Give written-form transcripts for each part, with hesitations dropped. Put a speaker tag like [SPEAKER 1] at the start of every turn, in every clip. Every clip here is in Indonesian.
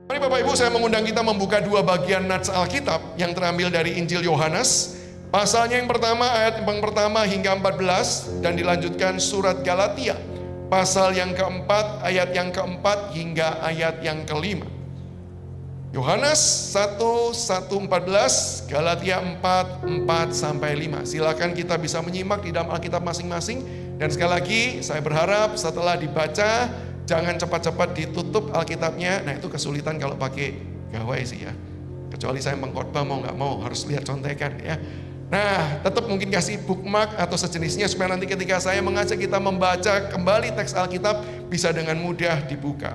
[SPEAKER 1] Mari Bapak Ibu, saya mengundang kita membuka dua bagian nats Alkitab yang terambil dari Injil Yohanes. Pasalnya yang pertama, ayat yang pertama hingga 14, dan dilanjutkan surat Galatia. Pasal yang keempat, ayat yang keempat hingga ayat yang kelima. Yohanes 1:1-14, Galatia 4:4-5. Silakan kita bisa menyimak di dalam Alkitab masing-masing. Dan sekali lagi, saya berharap setelah dibaca, jangan cepat-cepat ditutup Alkitabnya. Nah, itu kesulitan kalau pakai gawai sih ya. Kecuali saya mengkhotbah mau nggak mau harus lihat contekan ya. Nah, tetap mungkin kasih bookmark atau sejenisnya supaya nanti ketika saya mengajak kita membaca kembali teks Alkitab bisa dengan mudah dibuka.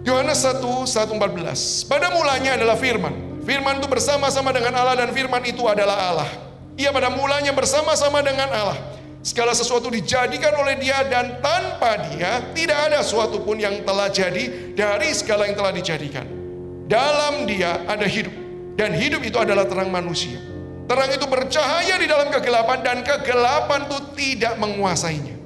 [SPEAKER 1] Yohanes 1:1-14. Pada mulanya adalah firman. Firman itu bersama-sama dengan Allah dan firman itu adalah Allah. Ia pada mulanya bersama-sama dengan Allah. Segala sesuatu dijadikan oleh Dia dan tanpa Dia tidak ada sesuatu pun yang telah jadi dari segala yang telah dijadikan. Dalam Dia ada hidup, dan hidup itu adalah terang manusia. Terang itu bercahaya di dalam kegelapan dan kegelapan itu tidak menguasainya.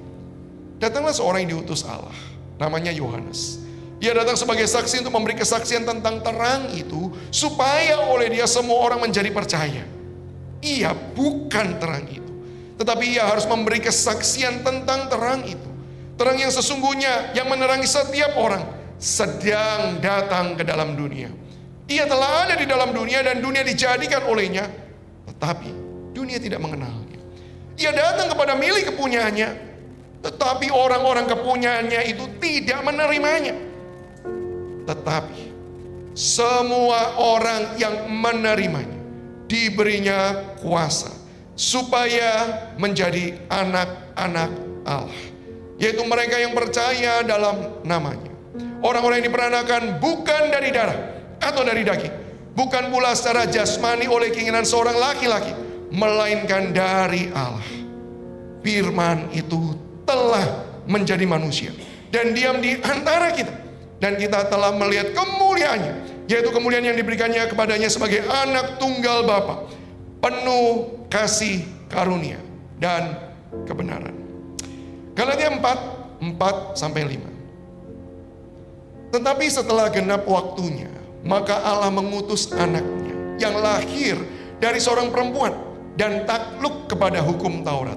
[SPEAKER 1] Datanglah seorang yang diutus Allah, namanya Yohanes. Ia datang sebagai saksi untuk memberi kesaksian tentang terang itu, supaya oleh dia semua orang menjadi percaya. Ia bukan terang itu, tetapi ia harus memberi kesaksian tentang terang itu. Terang yang sesungguhnya yang menerangi setiap orang sedang datang ke dalam dunia. Ia telah ada di dalam dunia dan dunia dijadikan olehnya, tetapi dunia tidak mengenalnya. Ia datang kepada milik kepunyaannya, tetapi orang-orang kepunyaannya itu tidak menerimanya. Tetapi semua orang yang menerimanya diberinya kuasa supaya menjadi anak-anak Allah, yaitu mereka yang percaya dalam namanya. Orang-orang yang diperanakan bukan dari darah atau dari daging, bukan pula secara jasmani oleh keinginan seorang laki-laki, melainkan dari Allah. Firman itu telah menjadi manusia dan diam di antara kita. Dan kita telah melihat kemuliaannya, yaitu kemuliaan yang diberikannya kepadanya sebagai anak tunggal Bapa, penuh kasih karunia dan kebenaran. Galatia 4:4-5. Tetapi setelah genap waktunya, maka Allah mengutus anaknya yang lahir dari seorang perempuan dan takluk kepada hukum Taurat.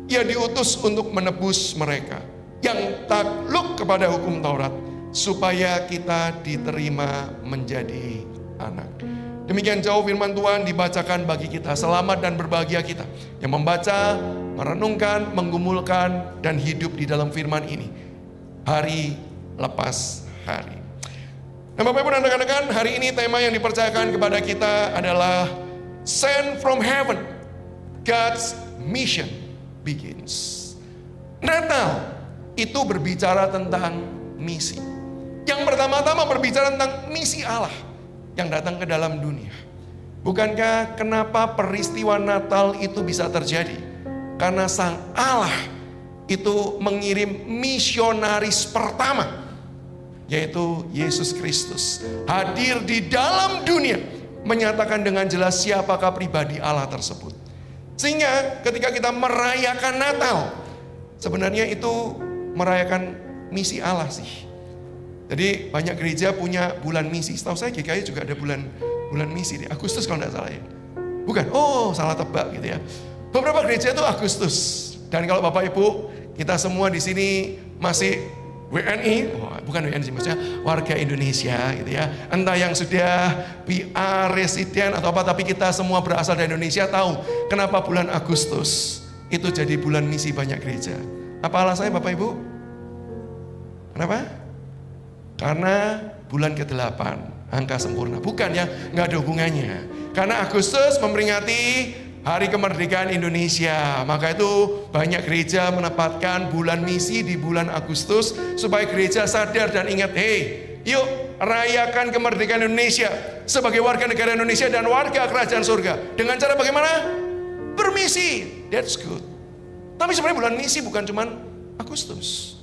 [SPEAKER 1] Ia diutus untuk menebus mereka yang takluk kepada hukum Taurat, supaya kita diterima menjadi anak. Demikian jauh firman Tuhan dibacakan bagi kita. Selamat dan berbahagia kita yang membaca, merenungkan, menggumulkan, dan hidup di dalam firman ini hari lepas hari. Nah, Bapak Ibu dan rekan-rekan, hari ini tema yang dipercayakan kepada kita adalah Sent from Heaven, God's Mission Begins. Natal itu berbicara tentang misi. Yang pertama-tama berbicara tentang misi Allah yang datang ke dalam dunia. Bukankah kenapa peristiwa Natal itu bisa terjadi? Karena Sang Allah itu mengirim misionaris pertama, yaitu Yesus Kristus, hadir di dalam dunia, menyatakan dengan jelas siapakah pribadi Allah tersebut. Sehingga ketika kita merayakan Natal, sebenarnya itu merayakan misi Allah sih. Jadi banyak gereja punya bulan misi. Setahu saya GKI juga ada bulan misi di Agustus kalau tidak salah ya. Bukan? Oh, salah tebak gitu ya. Beberapa gereja itu Agustus. Dan kalau Bapak Ibu, kita semua di sini masih WNI, bukan WNI sih, maksudnya warga Indonesia gitu ya. Entah yang sudah PR, residen atau apa, tapi kita semua berasal dari Indonesia tahu kenapa bulan Agustus itu jadi bulan misi banyak gereja. Apa alasannya Bapak Ibu? Kenapa? Karena bulan ke-8, angka sempurna. Bukan ya, nggak ada hubungannya. Karena Agustus memperingati Hari Kemerdekaan Indonesia. Maka itu banyak gereja menempatkan bulan misi di bulan Agustus supaya gereja sadar dan ingat, yuk rayakan kemerdekaan Indonesia sebagai warga negara Indonesia dan warga kerajaan surga. Dengan cara bagaimana? Bermisi. That's good. Tapi sebenarnya bulan misi bukan cuma Agustus.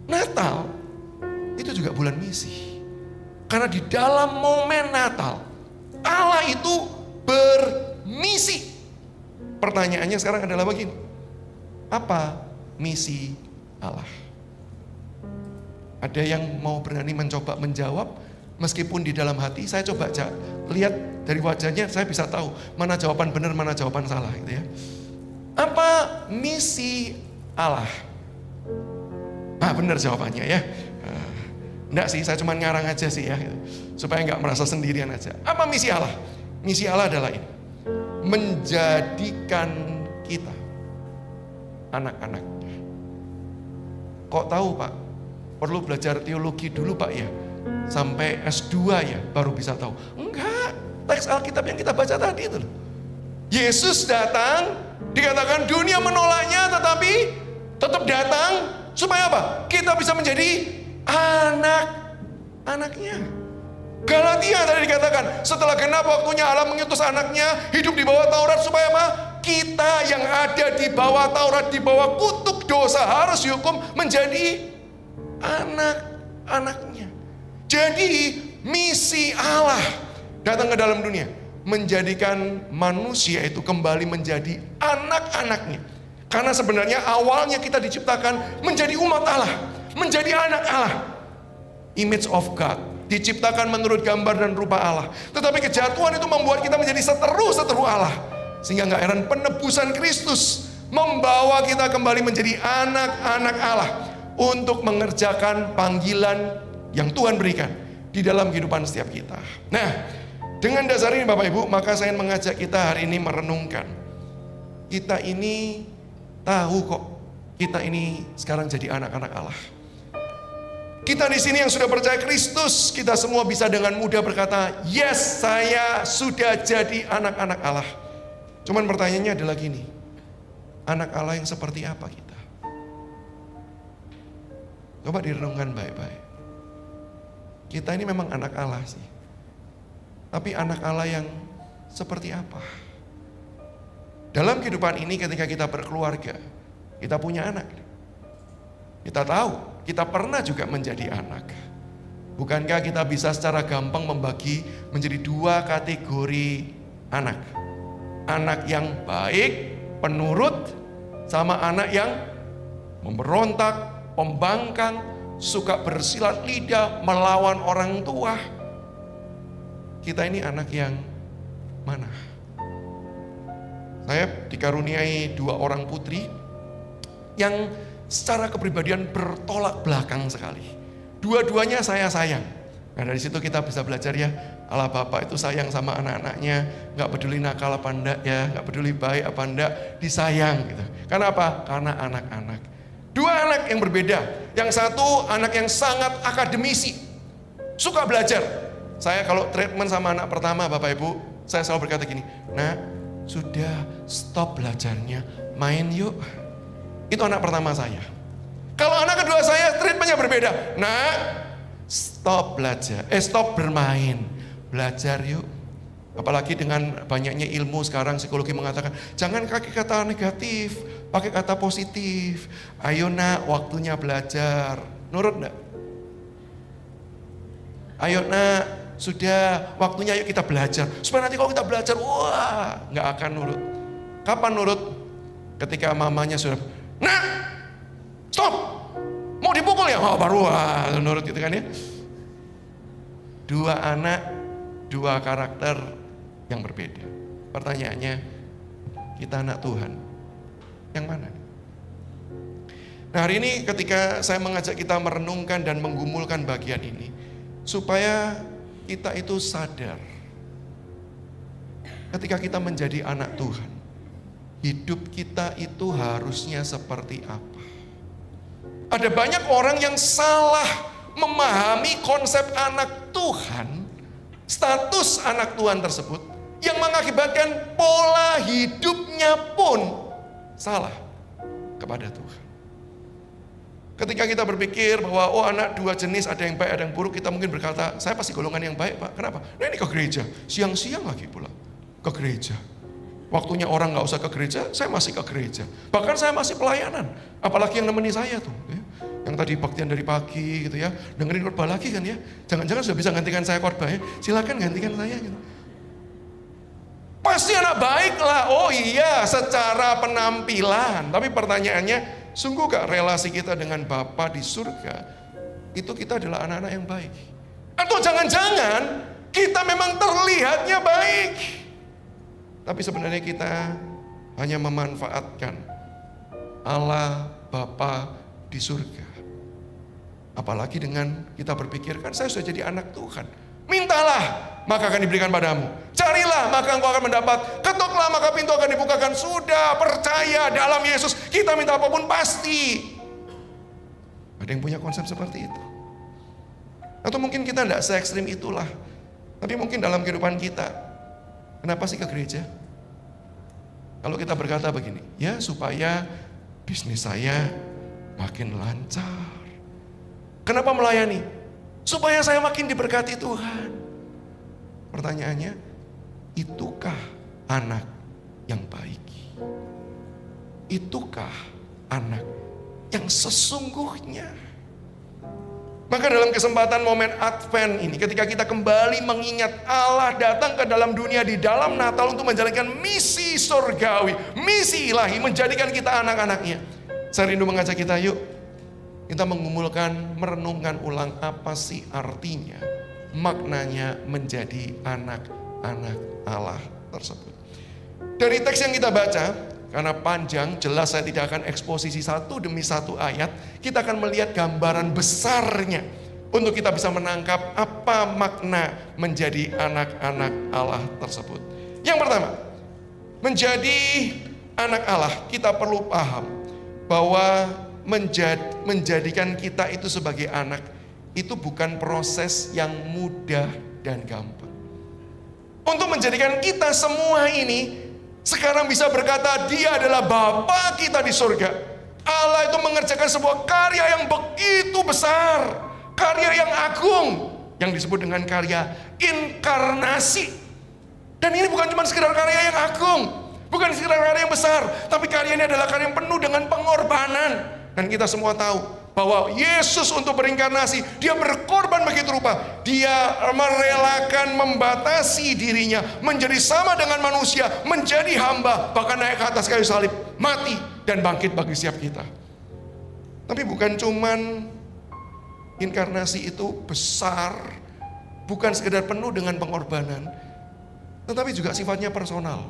[SPEAKER 1] Natal itu juga bulan misi. Karena di dalam momen Natal, Allah itu bermisi. Pertanyaannya sekarang adalah begini. Apa misi Allah? Ada yang mau berani mencoba menjawab? Meskipun di dalam hati saya coba lihat dari wajahnya, saya bisa tahu mana jawaban benar, mana jawaban salah gitu ya. Apa misi Allah? Benar jawabannya ya. Enggak sih, saya cuma ngarang aja sih ya, gitu. Supaya nggak merasa sendirian aja. Apa misi Allah? Misi Allah adalah ini, menjadikan kita anak-anaknya. Kok tahu Pak? Perlu belajar teologi dulu Pak ya? Sampai S2 ya baru bisa tahu. Enggak, teks Alkitab yang kita baca tadi itu loh. Yesus datang, dikatakan dunia menolaknya tetapi tetap datang. Supaya apa? Kita bisa menjadi anak-anaknya. Galatia tadi dikatakan, setelah genap waktunya Allah mengutus anaknya hidup di bawah Taurat supaya apa? Kita yang ada di bawah Taurat, di bawah kutuk dosa harus dihukum menjadi anak-anaknya. Jadi misi Allah datang ke dalam dunia, menjadikan manusia itu kembali menjadi anak-anaknya. Karena sebenarnya awalnya kita diciptakan menjadi umat Allah, menjadi anak Allah. Image of God, diciptakan menurut gambar dan rupa Allah. Tetapi kejatuhan itu membuat kita menjadi seteru Allah. Sehingga gak heran penebusan Kristus membawa kita kembali menjadi anak-anak Allah untuk mengerjakan panggilan yang Tuhan berikan di dalam kehidupan setiap kita. Nah, dengan dasar ini Bapak Ibu, maka saya mengajak kita hari ini merenungkan. Kita ini tahu kok, kita ini sekarang jadi anak-anak Allah. Kita di sini yang sudah percaya Kristus, kita semua bisa dengan mudah berkata, yes, saya sudah jadi anak-anak Allah. Cuman pertanyaannya adalah gini, anak Allah yang seperti apa kita? Coba direnungkan baik-baik. Kita ini memang anak Allah sih, tapi anak Allah yang seperti apa? Dalam kehidupan ini ketika kita berkeluarga, kita punya anak. Kita tahu, kita pernah juga menjadi anak. Bukankah kita bisa secara gampang membagi menjadi dua kategori anak? Anak yang baik, penurut, sama anak yang memberontak, pembangkang, suka bersilat lidah, melawan orang tua. Kita ini anak yang mana? Saya dikaruniai 2 orang putri yang secara kepribadian bertolak belakang sekali. Dua-duanya saya sayang. Nah dari situ kita bisa belajar ya, Allah Bapa itu sayang sama anak-anaknya, gak peduli nakal apa enggak ya, gak peduli baik apa enggak, disayang gitu. Karena apa? Karena anak-anak. 2 anak yang berbeda. Yang satu anak yang sangat akademisi, suka belajar. Saya kalau treatment sama anak pertama Bapak Ibu, saya selalu berkata gini, nak sudah stop belajarnya, main yuk. Itu anak pertama saya. Kalau anak kedua saya treatmentnya berbeda. Nah, stop belajar, stop bermain, belajar yuk. Apalagi dengan banyaknya ilmu sekarang psikologi mengatakan, jangan pakai kata negatif, pakai kata positif. Ayo nak, waktunya belajar. Nurut enggak? Ayo nak, sudah waktunya ayo kita belajar. Supaya nanti kalau kita belajar, wah, nggak akan nurut. Kapan nurut? Ketika mamanya sudah, nah, stop, mau dipukul ya? Oh baru nurut gitu kan ya. 2 anak, 2 karakter yang berbeda. Pertanyaannya, kita anak Tuhan, yang mana? Nah hari ini ketika saya mengajak kita merenungkan dan menggumulkan bagian ini, supaya kita itu sadar, ketika kita menjadi anak Tuhan, hidup kita itu harusnya seperti apa? Ada banyak orang yang salah memahami konsep anak Tuhan, status anak Tuhan tersebut, yang mengakibatkan pola hidupnya pun salah kepada Tuhan. Ketika kita berpikir bahwa oh anak 2 jenis, ada yang baik ada yang buruk, kita mungkin berkata, saya pasti golongan yang baik Pak. Kenapa? Nah ini ke gereja, siang-siang lagi pula ke gereja. Waktunya orang gak usah ke gereja, saya masih ke gereja. Bahkan saya masih pelayanan, apalagi yang nemeni saya tuh ya. Yang tadi baktian dari pagi gitu ya, dengerin khotbah lagi kan ya. Jangan-jangan sudah bisa gantikan saya khotbah ya, silakan gantikan saya gitu. Pasti anak baik lah, oh iya secara penampilan. Tapi pertanyaannya, sungguh gak relasi kita dengan Bapa di surga, itu kita adalah anak-anak yang baik? Atau jangan-jangan kita memang terlihatnya baik, tapi sebenarnya kita hanya memanfaatkan Allah Bapa di surga. Apalagi dengan kita berpikir, kan saya sudah jadi anak Tuhan. Mintalah, maka akan diberikan padamu. Carilah, maka engkau akan mendapat. Ketuklah, maka pintu akan dibukakan. Sudah, percaya dalam Yesus. Kita minta apapun pasti. Ada yang punya konsep seperti itu? Atau mungkin kita tidak se-ekstrim itulah. Tapi mungkin dalam kehidupan kita, kenapa sih ke gereja? Kalau kita berkata begini, ya supaya bisnis saya makin lancar. Kenapa melayani? Supaya saya makin diberkati Tuhan. Pertanyaannya, itukah anak yang baik? Itukah anak yang sesungguhnya? Maka dalam kesempatan momen Advent ini, ketika kita kembali mengingat Allah datang ke dalam dunia di dalam Natal untuk menjalankan misi surgawi, misi ilahi, menjadikan kita anak-anaknya. Saya rindu mengajak kita, yuk kita mengumpulkan, merenungkan ulang apa sih artinya, maknanya menjadi anak-anak Allah tersebut. Dari teks yang kita baca, karena panjang, jelas saya tidak akan eksposisi satu demi satu ayat. Kita akan melihat gambaran besarnya untuk kita bisa menangkap apa makna menjadi anak-anak Allah tersebut. Yang pertama, menjadi anak Allah, kita perlu paham bahwa menjadikan kita itu sebagai anak itu bukan proses yang mudah dan gampang. Untuk menjadikan kita semua ini sekarang bisa berkata dia adalah Bapa kita di surga. Allah itu mengerjakan sebuah karya yang begitu besar, karya yang agung, yang disebut dengan karya inkarnasi. Dan ini bukan cuma sekedar karya yang agung, bukan sekedar karya yang besar, tapi karya ini adalah karya yang penuh dengan pengorbanan. Dan kita semua tahu bahwa Yesus untuk berinkarnasi, dia berkorban begitu rupa. Dia merelakan membatasi dirinya, menjadi sama dengan manusia, menjadi hamba, bahkan naik ke atas kayu salib, mati dan bangkit bagi setiap kita. Tapi bukan cuman inkarnasi itu besar, bukan sekedar penuh dengan pengorbanan, tetapi juga sifatnya personal.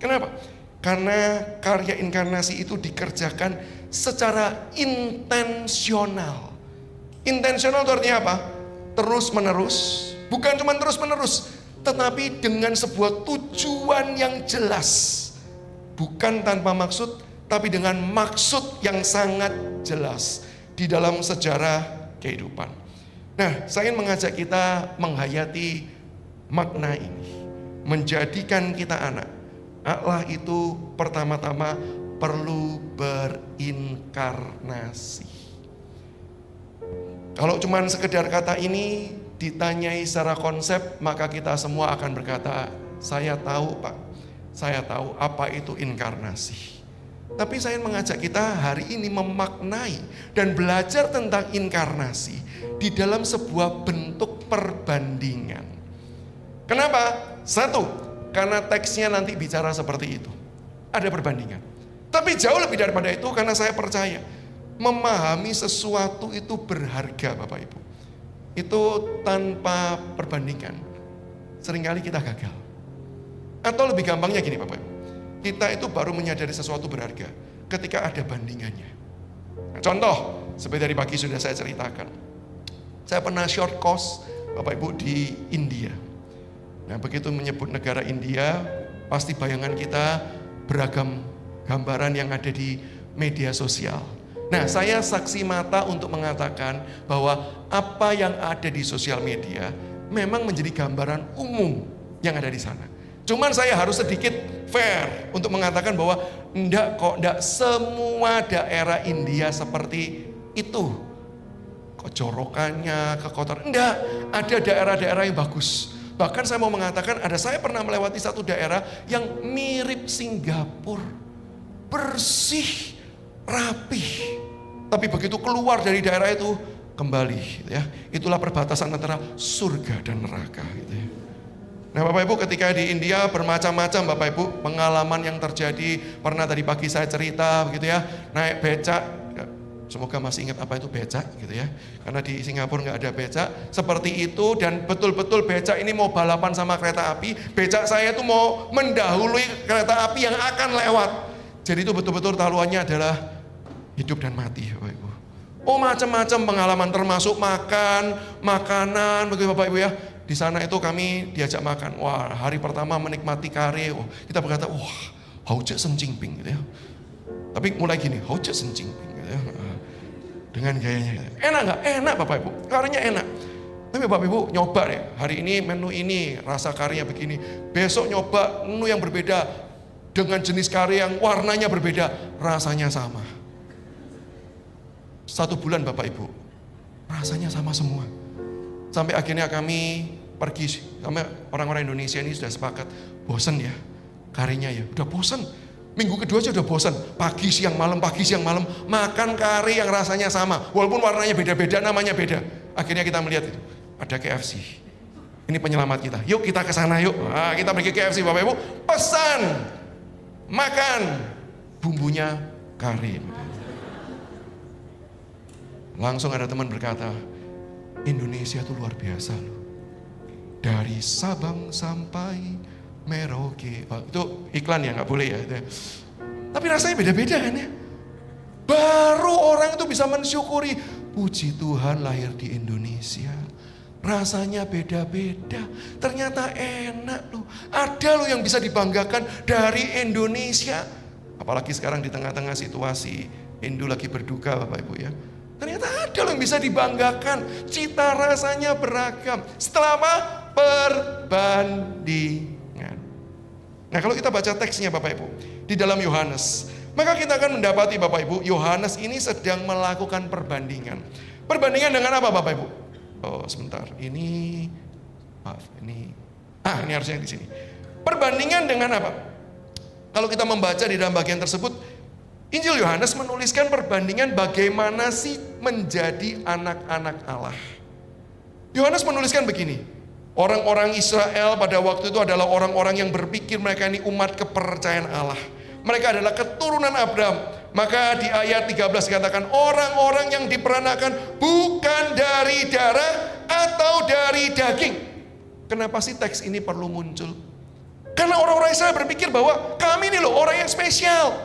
[SPEAKER 1] Kenapa? Karena karya inkarnasi itu dikerjakan secara intensional. Intensional itu artinya apa? Terus menerus. Bukan cuma terus menerus, tetapi dengan sebuah tujuan yang jelas. Bukan tanpa maksud, tapi dengan maksud yang sangat jelas di dalam sejarah kehidupan. Nah, saya ingin mengajak kita menghayati makna ini. Menjadikan kita anak. Allah itu pertama-tama perlu berinkarnasi. Kalau cuma sekedar kata ini ditanyai secara konsep, maka kita semua akan berkata, saya tahu Pak, saya tahu apa itu inkarnasi. Tapi saya mengajak kita hari ini memaknai dan belajar tentang inkarnasi di dalam sebuah bentuk perbandingan. Kenapa? Satu, karena teksnya nanti bicara seperti itu. Ada perbandingan. Tapi jauh lebih daripada itu, karena saya percaya memahami sesuatu itu berharga Bapak Ibu. Itu tanpa perbandingan seringkali kita gagal. Atau lebih gampangnya gini Bapak Ibu, kita itu baru menyadari sesuatu berharga ketika ada bandingannya. Nah, contoh, seperti dari pagi sudah saya ceritakan. Saya pernah short course Bapak Ibu di India. Nah, begitu menyebut negara India, pasti bayangan kita beragam gambaran yang ada di media sosial. Nah, saya saksi mata untuk mengatakan bahwa apa yang ada di sosial media memang menjadi gambaran umum yang ada di sana. Cuman saya harus sedikit fair untuk mengatakan bahwa enggak semua daerah India seperti itu. Kejorokannya, kekotoran, enggak, ada daerah-daerah yang bagus. Bahkan saya mau mengatakan, saya pernah melewati satu daerah yang mirip Singapura. Bersih, rapih. Tapi begitu keluar dari daerah itu, kembali. Ya, itulah perbatasan antara surga dan neraka. Gitu ya. Nah Bapak Ibu, ketika di India bermacam-macam Bapak Ibu pengalaman yang terjadi. Pernah tadi pagi saya cerita begitu ya, naik becak, Semoga masih ingat apa itu becak gitu ya. Karena di Singapura nggak ada becak. Seperti itu, dan betul-betul becak ini mau balapan sama kereta api. Becak saya itu mau mendahului kereta api yang akan lewat. Jadi itu betul-betul taruhannya adalah hidup dan mati, Bapak Ibu. Oh, macam-macam pengalaman, termasuk makanan, begitu Bapak Ibu ya. Di sana itu kami diajak makan. Wah, hari pertama menikmati kare. Wah, kita berkata, wah, hauce senjingping gitu ya. Tapi mulai gini, hauce senjingping gitu ya. Dengan gayanya. Enak nggak? Enak Bapak Ibu. Karenya enak. Tapi Bapak Ibu nyoba deh. Hari ini menu ini rasa karinya begini. Besok nyoba menu yang berbeda dengan jenis kari yang warnanya berbeda, rasanya sama. 1 bulan Bapak Ibu, rasanya sama semua. Sampai akhirnya kami pergi, sampai orang-orang Indonesia ini sudah sepakat, bosan ya karinya ya, udah bosan. Minggu kedua aja udah bosan, pagi siang malam, makan kari yang rasanya sama, walaupun warnanya beda-beda, namanya beda. Akhirnya kita melihat itu, ada KFC. Ini penyelamat kita. Yuk kita ke sana yuk. Nah, kita pergi KFC Bapak Ibu, pesan, makan, bumbunya kari. Langsung ada teman berkata, Indonesia itu luar biasa loh. Dari Sabang sampai Merauke. Oh, itu iklan ya, nggak boleh ya. Tapi rasanya beda-beda kan ya. Baru orang itu bisa mensyukuri, puji Tuhan lahir di Indonesia. Rasanya beda-beda. Ternyata enak loh. Ada loh yang bisa dibanggakan dari Indonesia. Apalagi sekarang di tengah-tengah situasi Indo lagi berduka Bapak Ibu ya. Ternyata ada loh yang bisa dibanggakan. Cita rasanya beragam. Setelah apa? Perbandingan. Nah kalau kita baca teksnya Bapak Ibu, di dalam Yohanes, maka kita akan mendapati Bapak Ibu, Yohanes ini sedang melakukan perbandingan. Perbandingan dengan apa Bapak Ibu? Oh sebentar, ini harusnya di sini. Perbandingan dengan apa? Kalau kita membaca di dalam bagian tersebut, Injil Yohanes menuliskan perbandingan bagaimana sih menjadi anak-anak Allah. Yohanes menuliskan begini, orang-orang Israel pada waktu itu adalah orang-orang yang berpikir mereka ini umat kepercayaan Allah. Mereka adalah keturunan Abraham. Maka di ayat 13 dikatakan, orang-orang yang diperanakan bukan dari darah atau dari daging. Kenapa sih teks ini perlu muncul? Karena orang-orang Israel berpikir bahwa kami ini loh orang yang spesial.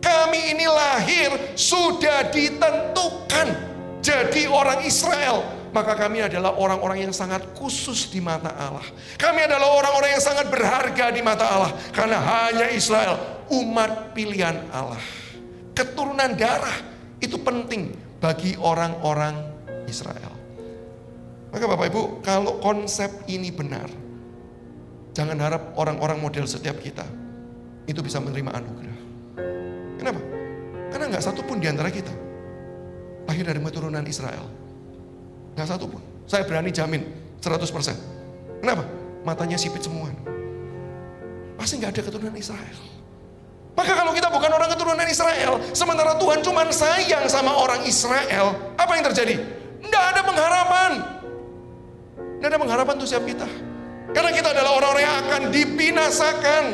[SPEAKER 1] Kami ini lahir sudah ditentukan jadi orang Israel. Maka kami adalah orang-orang yang sangat khusus di mata Allah. Kami adalah orang-orang yang sangat berharga di mata Allah. Karena hanya Israel, umat pilihan Allah. Keturunan darah itu penting bagi orang-orang Israel. Maka Bapak Ibu, kalau konsep ini benar, jangan harap orang-orang model setiap kita itu bisa menerima anugerah. Kenapa? Karena nggak satu pun di antara kita lahir dari keturunan Israel. Nggak satu pun. Saya berani jamin 100%. Kenapa? Matanya sipit semua. Pasti nggak ada keturunan Israel. Maka kalau kita bukan orang keturunan Israel, sementara Tuhan cuma sayang sama orang Israel, apa yang terjadi? Nggak ada pengharapan. Nggak ada pengharapan untuk siap kita. Karena kita adalah orang-orang yang akan dibinasakan.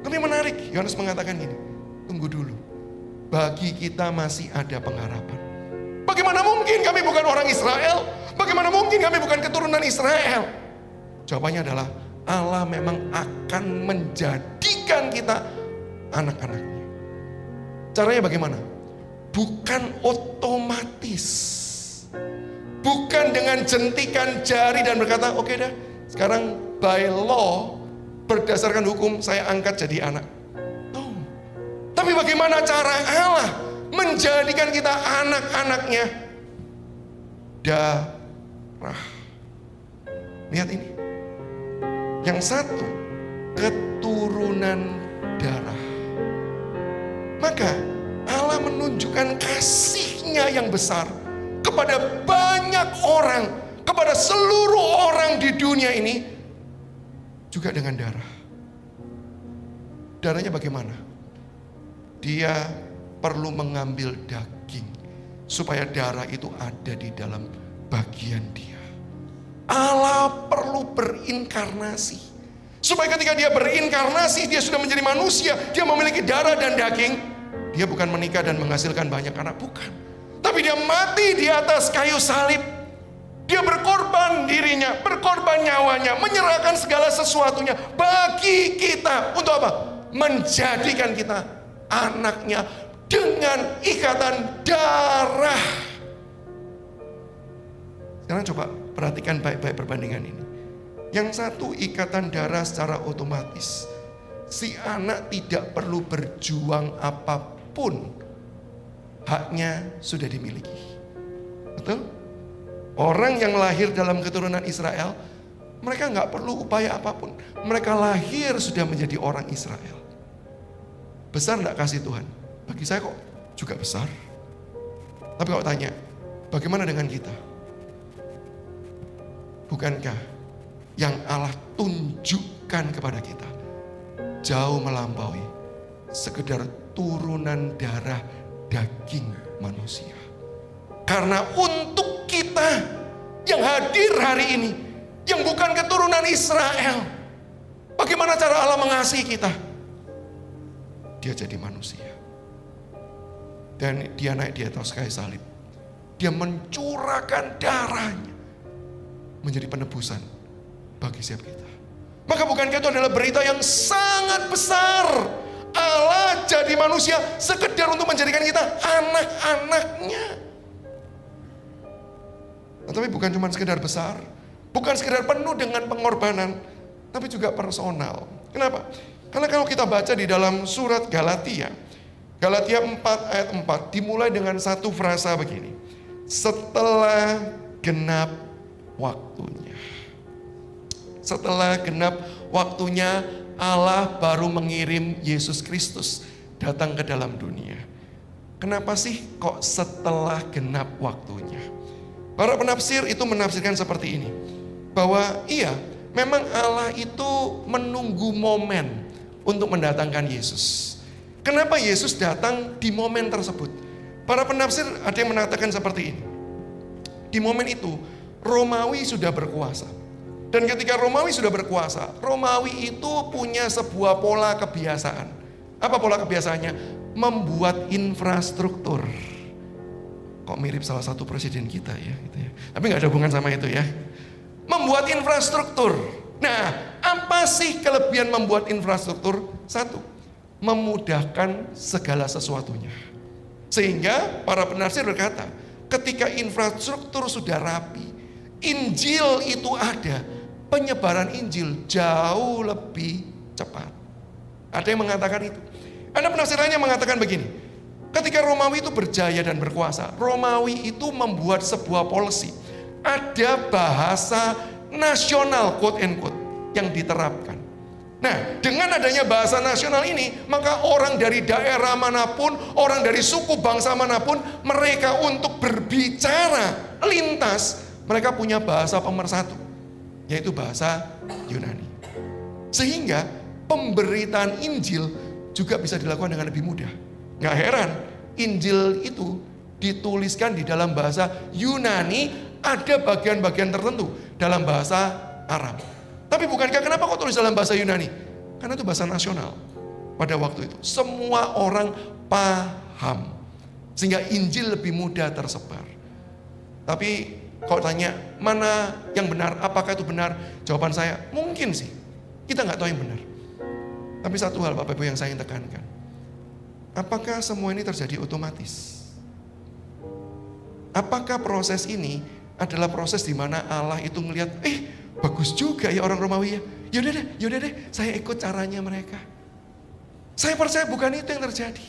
[SPEAKER 1] Tapi menarik, Yohanes mengatakan gini, tunggu dulu. Bagi kita masih ada pengharapan. Bagaimana mungkin kami bukan orang Israel? Bagaimana mungkin kami bukan keturunan Israel? Jawabannya adalah Allah memang akan menjadikan kita anak-anaknya. Caranya bagaimana? Bukan otomatis. Bukan dengan jentikan jari dan berkata, oke dah, sekarang by law, berdasarkan hukum saya angkat jadi anak. No. Tapi bagaimana cara Allah menjadikan kita anak-anaknya? Darah. Lihat ini. Yang satu, keturunan darah. Maka Allah menunjukkan kasih-Nya yang besar kepada banyak orang, kepada seluruh orang di dunia ini, juga dengan darah. Darahnya bagaimana? Dia perlu mengambil daging supaya darah itu ada di dalam bagian dia. Allah perlu berinkarnasi supaya ketika dia berinkarnasi, dia sudah menjadi manusia, dia memiliki darah dan daging. Dia bukan menikah dan menghasilkan banyak anak, bukan. Tapi dia mati di atas kayu salib. Dia berkorban dirinya, berkorban nyawanya, menyerahkan segala sesuatunya bagi kita. Untuk apa? Menjadikan kita anaknya dengan ikatan darah. Sekarang coba perhatikan baik-baik perbandingan ini. Yang satu ikatan darah secara otomatis. Si anak tidak perlu berjuang apapun. Haknya sudah dimiliki. Betul? Orang yang lahir dalam keturunan Israel, mereka nggak perlu upaya apapun. Mereka lahir sudah menjadi orang Israel. Besar nggak kasih Tuhan? Bagi saya kok juga besar. Tapi kalau tanya, bagaimana dengan kita? Bukankah yang Allah tunjukkan kepada kita jauh melampaui sekedar turunan darah daging manusia? Karena untuk kita yang hadir hari ini, yang bukan keturunan Israel, bagaimana cara Allah mengasihi kita? Dia jadi manusia. Dan dia naik di atas kayu salib. Dia mencurahkan darahnya menjadi penebusan bagi setiap kita. Maka bukankah itu adalah berita yang sangat besar? Allah jadi manusia sekedar untuk menjadikan kita anak-anaknya. Tapi bukan cuma sekedar besar, bukan sekedar penuh dengan pengorbanan, tapi juga personal. Kenapa? Karena kalau kita baca di dalam surat Galatia 4 ayat 4 dimulai dengan satu frasa begini. Setelah genap waktunya. Setelah genap waktunya Allah baru mengirim Yesus Kristus datang ke dalam dunia. Kenapa sih kok setelah genap waktunya? Para penafsir itu menafsirkan seperti ini. Bahwa iya, memang Allah itu menunggu momen untuk mendatangkan Yesus. Kenapa Yesus datang di momen tersebut? Para penafsir ada yang mengatakan seperti ini. Di momen itu, Romawi sudah berkuasa. Dan ketika Romawi sudah berkuasa, Romawi itu punya sebuah pola kebiasaan. Apa pola kebiasaannya? Membuat infrastruktur. Kok mirip salah satu presiden kita ya, gitu ya. Tapi nggak ada hubungan sama itu ya. Membuat infrastruktur. Nah, apa sih kelebihan membuat infrastruktur? Satu, memudahkan segala sesuatunya. Sehingga para penafsir berkata, ketika infrastruktur sudah rapi, Injil itu ada, penyebaran Injil jauh lebih cepat. Ada yang mengatakan itu. Ada penafsir lainnya mengatakan begini. Ketika Romawi itu berjaya dan berkuasa, Romawi itu membuat sebuah policy. Ada bahasa nasional, quote and quote, yang diterapkan. Nah, dengan adanya bahasa nasional ini, maka orang dari daerah manapun, orang dari suku bangsa manapun, mereka untuk berbicara lintas, mereka punya bahasa pemersatu, yaitu bahasa Yunani. Sehingga pemberitaan Injil juga bisa dilakukan dengan lebih mudah. Gak heran, Injil itu dituliskan di dalam bahasa Yunani, ada bagian-bagian tertentu dalam bahasa Arab. Tapi bukankah kenapa kok tulis dalam bahasa Yunani? Karena itu bahasa nasional pada waktu itu. Semua orang paham. Sehingga Injil lebih mudah tersebar. Tapi kalau tanya, mana yang benar? Apakah itu benar? Jawaban saya, mungkin sih. Kita nggak tahu yang benar. Tapi satu hal Bapak Ibu yang saya ingin tekankan. Apakah semua ini terjadi otomatis? Apakah proses ini adalah proses di mana Allah itu melihat, bagus juga ya orang Romawi ya. Yaudah deh, saya ikut caranya mereka. Saya percaya bukan itu yang terjadi.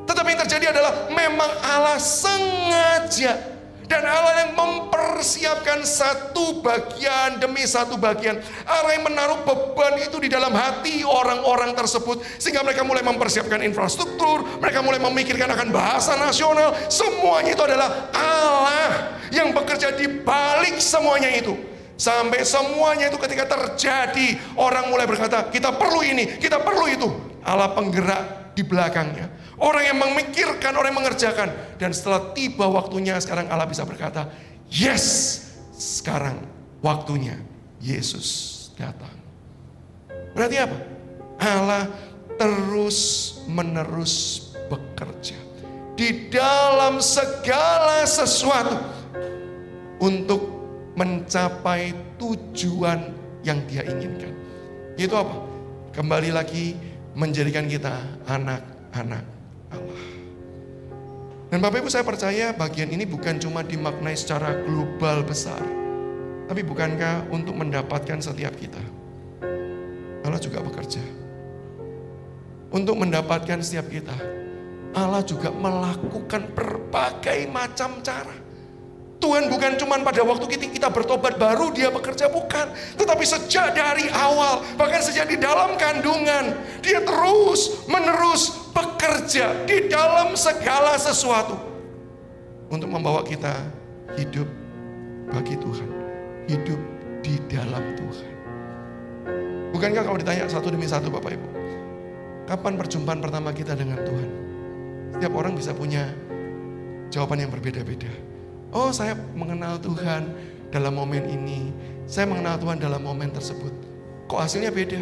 [SPEAKER 1] Tetapi yang terjadi adalah memang Allah sengaja. Dan Allah yang mempersiapkan satu bagian demi satu bagian. Allah yang menaruh beban itu di dalam hati orang-orang tersebut. Sehingga mereka mulai mempersiapkan infrastruktur. Mereka mulai memikirkan akan bahasa nasional. Semuanya itu adalah Allah yang bekerja di balik semuanya itu. Sampai semuanya itu ketika terjadi, orang mulai berkata, kita perlu ini, kita perlu itu. Allah penggerak di belakangnya. Orang yang memikirkan, orang yang mengerjakan. Dan setelah tiba waktunya, sekarang Allah bisa berkata, yes, sekarang waktunya Yesus datang. Berarti apa? Allah terus menerus bekerja. di dalam segala sesuatu untuk mencapai tujuan yang Dia inginkan. Itu apa? Kembali lagi menjadikan kita anak-anak Allah. Dan Bapak Ibu, saya percaya bagian ini bukan cuma dimaknai secara global besar, tapi bukankah untuk mendapatkan setiap kita, Allah juga bekerja. Untuk mendapatkan setiap kita, Allah juga melakukan berbagai macam cara. Tuhan bukan cuma pada waktu kita bertobat baru Dia bekerja, bukan. Tetapi sejak dari awal, bahkan sejak di dalam kandungan, Dia terus menerus bekerja di dalam segala sesuatu untuk membawa kita hidup bagi Tuhan, hidup di dalam Tuhan. Bukankah kalau ditanya satu demi satu Bapak Ibu, kapan perjumpaan pertama kita dengan Tuhan? Setiap orang bisa punya jawaban yang berbeda-beda. Oh, saya mengenal Tuhan dalam momen ini. Saya mengenal Tuhan dalam momen tersebut. Kok hasilnya beda?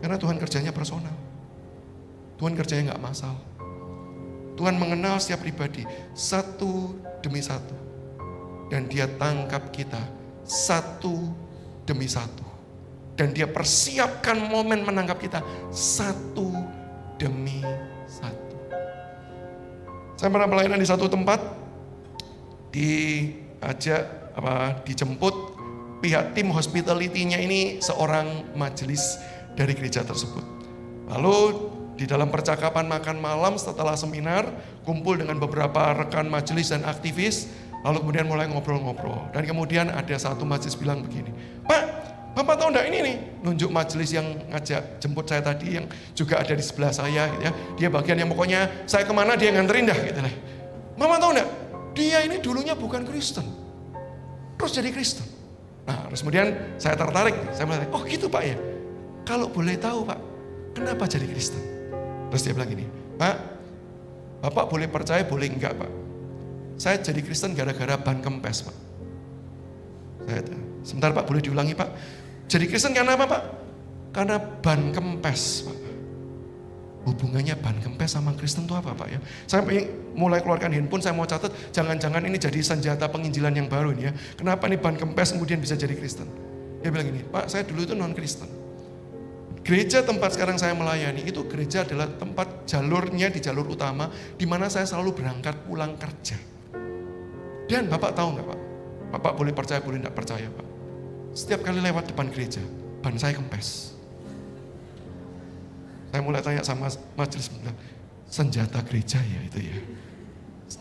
[SPEAKER 1] Karena Tuhan kerjanya personal. Tuhan kerjanya gak massal. Tuhan mengenal setiap pribadi satu demi satu. Dan Dia tangkap kita satu demi satu. Dan Dia persiapkan momen menangkap kita satu demi satu. Saya pernah pelayanan di satu tempat, dijemput pihak tim hospitality-nya ini seorang majelis dari gereja tersebut. Lalu di dalam percakapan makan malam setelah seminar, kumpul dengan beberapa rekan majelis dan aktivis, lalu kemudian mulai ngobrol-ngobrol. Dan kemudian ada satu majelis bilang begini, Pak, Bapak tahu enggak ini nih, nunjuk majelis yang ngajak jemput saya tadi yang juga ada di sebelah saya gitu ya. Dia bagian yang pokoknya saya kemana dia nganterin dah gitu lah. Mama tahu enggak, dia ini dulunya bukan Kristen, terus jadi Kristen. Nah terus kemudian saya tertarik, saya bilang, oh gitu Pak ya. Kalau boleh tahu Pak, kenapa jadi Kristen? Terus dia bilang gini, Pak, Bapak boleh percaya boleh enggak Pak. Saya jadi Kristen gara-gara ban kempes Pak. Sebentar Pak, boleh diulangi Pak. Jadi Kristen karena apa Pak? Karena ban kempes Pak. Hubungannya ban kempes sama Kristen itu apa Pak ya? Saya mulai keluarkan handphone, saya mau catat, jangan-jangan ini jadi senjata penginjilan yang baru ini ya. Kenapa nih ban kempes kemudian bisa jadi Kristen? Dia bilang gini, Pak saya dulu itu non Kristen. Gereja tempat sekarang saya melayani itu gereja adalah tempat jalurnya di jalur utama, di mana saya selalu berangkat pulang kerja. Dan Bapak tahu nggak Pak? Bapak boleh percaya boleh tidak percaya Pak. Setiap kali lewat depan gereja, ban saya kempes. Saya mulai tanya sama majelis, bilang, senjata gereja ya itu ya.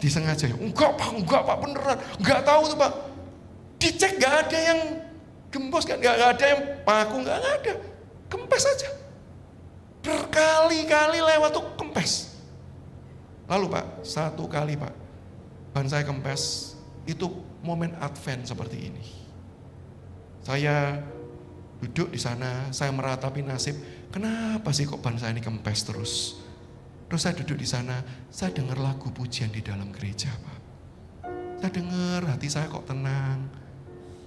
[SPEAKER 1] Disengaja ya, enggak Pak beneran, enggak tahu tuh Pak. Dicek enggak ada yang gembos, enggak ada yang paku, enggak ada. Kempes aja. Berkali-kali lewat tuh kempes. Lalu Pak, satu kali Pak, ban saya kempes, itu momen Advent seperti ini. Saya duduk di sana, saya meratapi nasib. Kenapa sih kok ban saya ini kempes terus? Terus saya duduk di sana, saya dengar lagu pujian di dalam gereja, Pak. Saya dengar, hati saya kok tenang.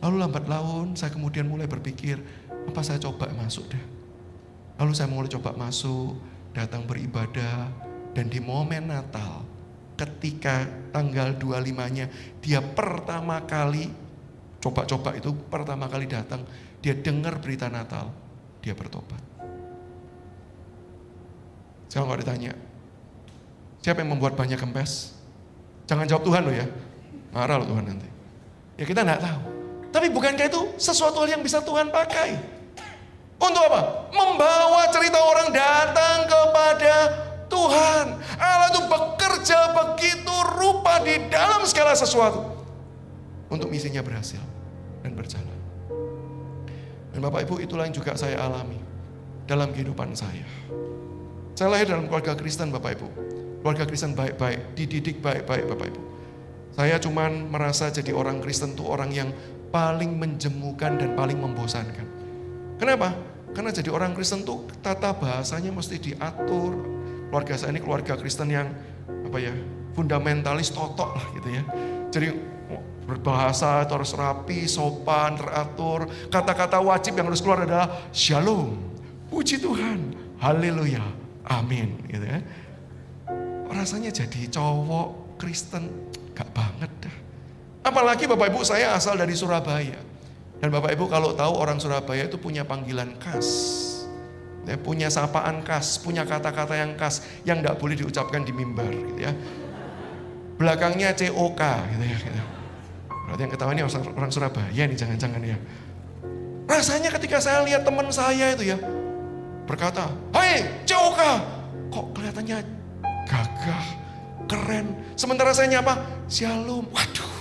[SPEAKER 1] Lalu lambat laun, saya kemudian mulai berpikir, apa saya coba masuk deh. Lalu saya mulai coba masuk, datang beribadah, dan di momen Natal, ketika tanggal 25-nya, dia pertama kali coba-coba itu pertama kali datang, dia dengar berita Natal, dia bertobat. Sekarang kalau ditanya, siapa yang membuat banyak kempes? Jangan jawab Tuhan loh ya, marah loh Tuhan nanti. Ya kita enggak tahu. Tapi bukankah itu sesuatu hal yang bisa Tuhan pakai? Untuk apa? Membawa cerita orang datang kepada Tuhan. Allah itu bekerja begitu rupa di dalam segala sesuatu untuk misinya berhasil dan berjalan. Dan Bapak Ibu, itulah yang juga saya alami dalam kehidupan saya. Saya lahir dalam keluarga Kristen Bapak Ibu. Keluarga Kristen baik-baik, dididik baik-baik Bapak Ibu. Saya cuman merasa jadi orang Kristen itu orang yang paling menjemukan dan paling membosankan. Kenapa? Karena jadi orang Kristen tuh tata bahasanya mesti diatur. Keluarga saya ini keluarga Kristen yang fundamentalis totok lah gitu ya. Jadi berbahasa itu harus rapi, sopan, teratur. Kata-kata wajib yang harus keluar adalah shalom, puji Tuhan, haleluya, amin gitu ya. rasanya jadi cowok Kristen, gak banget dah. Apalagi Bapak Ibu saya asal dari Surabaya. Dan Bapak Ibu kalau tahu orang Surabaya itu punya panggilan khas. Punya sapaan khas, punya kata-kata yang khas yang gak boleh diucapkan di mimbar gitu ya. Belakangnya COK gitu ya. Gitu. Berarti yang ketahuan ini orang Surabaya nih, jangan-jangan ya. Rasanya ketika saya lihat teman saya itu ya berkata, "Hai COK," kok kelihatannya gagah, keren. Sementara saya nyapa, "Shalom." Waduh,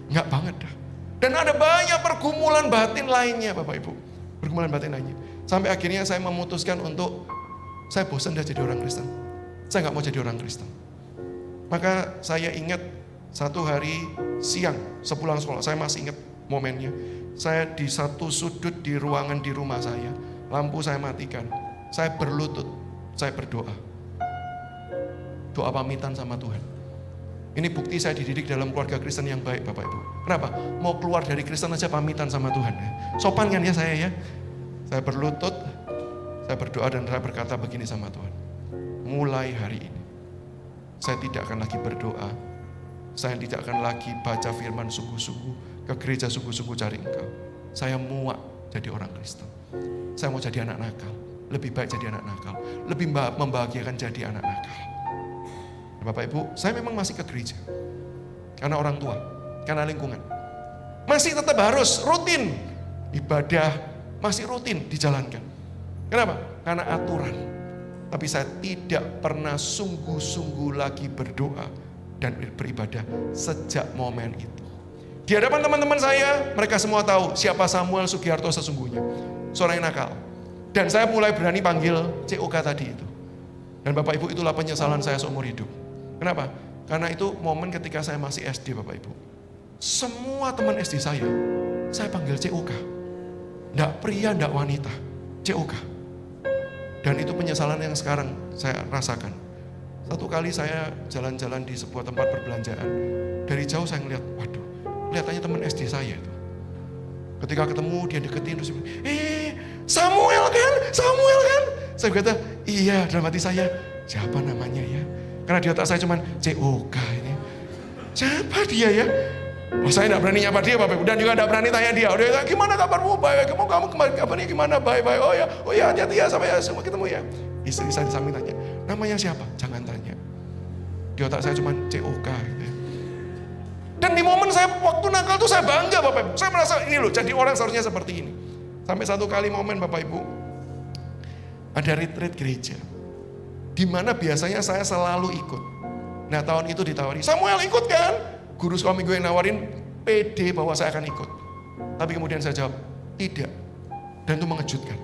[SPEAKER 1] nggak banget dah. Dan ada banyak pergumulan batin lainnya Bapak Ibu. Pergumulan batin lainnya. Sampai akhirnya saya memutuskan untuk, saya bosan dah jadi orang Kristen. Saya nggak mau jadi orang Kristen. Maka saya ingat satu hari siang sepulang sekolah, saya masih ingat momennya. Saya di satu sudut di ruangan di rumah saya, lampu saya matikan. Saya berlutut, saya berdoa. Doa pamitan sama Tuhan. Ini bukti saya dididik dalam keluarga Kristen yang baik Bapak Ibu. Kenapa? Mau keluar dari Kristen aja pamitan sama Tuhan ya. Sopan kan ya saya ya. Saya berlutut, saya berdoa dan saya berkata begini sama Tuhan. Mulai hari ini, saya tidak akan lagi berdoa. Saya tidak akan lagi baca firman sungguh-sungguh, ke gereja sungguh-sungguh cari Engkau. Saya muak jadi orang Kristen. Saya mau jadi anak nakal. Lebih baik jadi anak nakal. Lebih membahagiakan jadi anak nakal. Bapak Ibu, saya memang masih ke gereja. Karena orang tua, karena lingkungan. Masih tetap harus rutin. Ibadah masih rutin dijalankan. Kenapa? Karena aturan. Tapi saya tidak pernah sungguh-sungguh lagi berdoa dan beribadah sejak momen itu. Di hadapan teman-teman saya, mereka semua tahu siapa Samuel Sugiarto sesungguhnya. Seorang yang nakal. Dan saya mulai berani panggil COK tadi itu. Dan Bapak Ibu, itulah penyesalan saya seumur hidup. Kenapa? Karena itu momen ketika saya masih SD Bapak Ibu. Semua teman SD saya panggil COK. Nggak pria, nggak wanita. COK. Dan itu penyesalan yang sekarang saya rasakan. Satu kali saya jalan-jalan di sebuah tempat perbelanjaan. Dari jauh saya ngeliat, waduh, kelihatannya teman SD saya itu. Ketika ketemu dia deketin terus bilang, Samuel kan? Samuel kan? Saya berkata, iya, dalam hati saya, siapa namanya ya? Karena di otak saya cuma COK ini. Siapa dia ya? Oh, saya tidak berani nyapa dia Bapak Ibu, dan juga tidak berani tanya dia. Dia bilang, gimana kabarmu? Baik, kamu kemarin kabarnya gimana? Baik. Oh ya, hati-hati ya, sampai semua ketemu ya. Istri saya di samping tanya, namanya siapa? Jangan tanya. Di otak saya cuma COK gitu ya. Dan di momen saya waktu nakal tuh saya bangga Bapak Ibu. Saya merasa ini loh, jadi orang seharusnya seperti ini. Sampai satu kali momen Bapak Ibu, ada retreat gereja. Di mana biasanya saya selalu ikut. Nah tahun itu ditawari, Samuel ikut kan? Guru sekolah minggu yang nawarin PD bahwa saya akan ikut. Tapi kemudian saya jawab, tidak. Dan itu mengejutkan.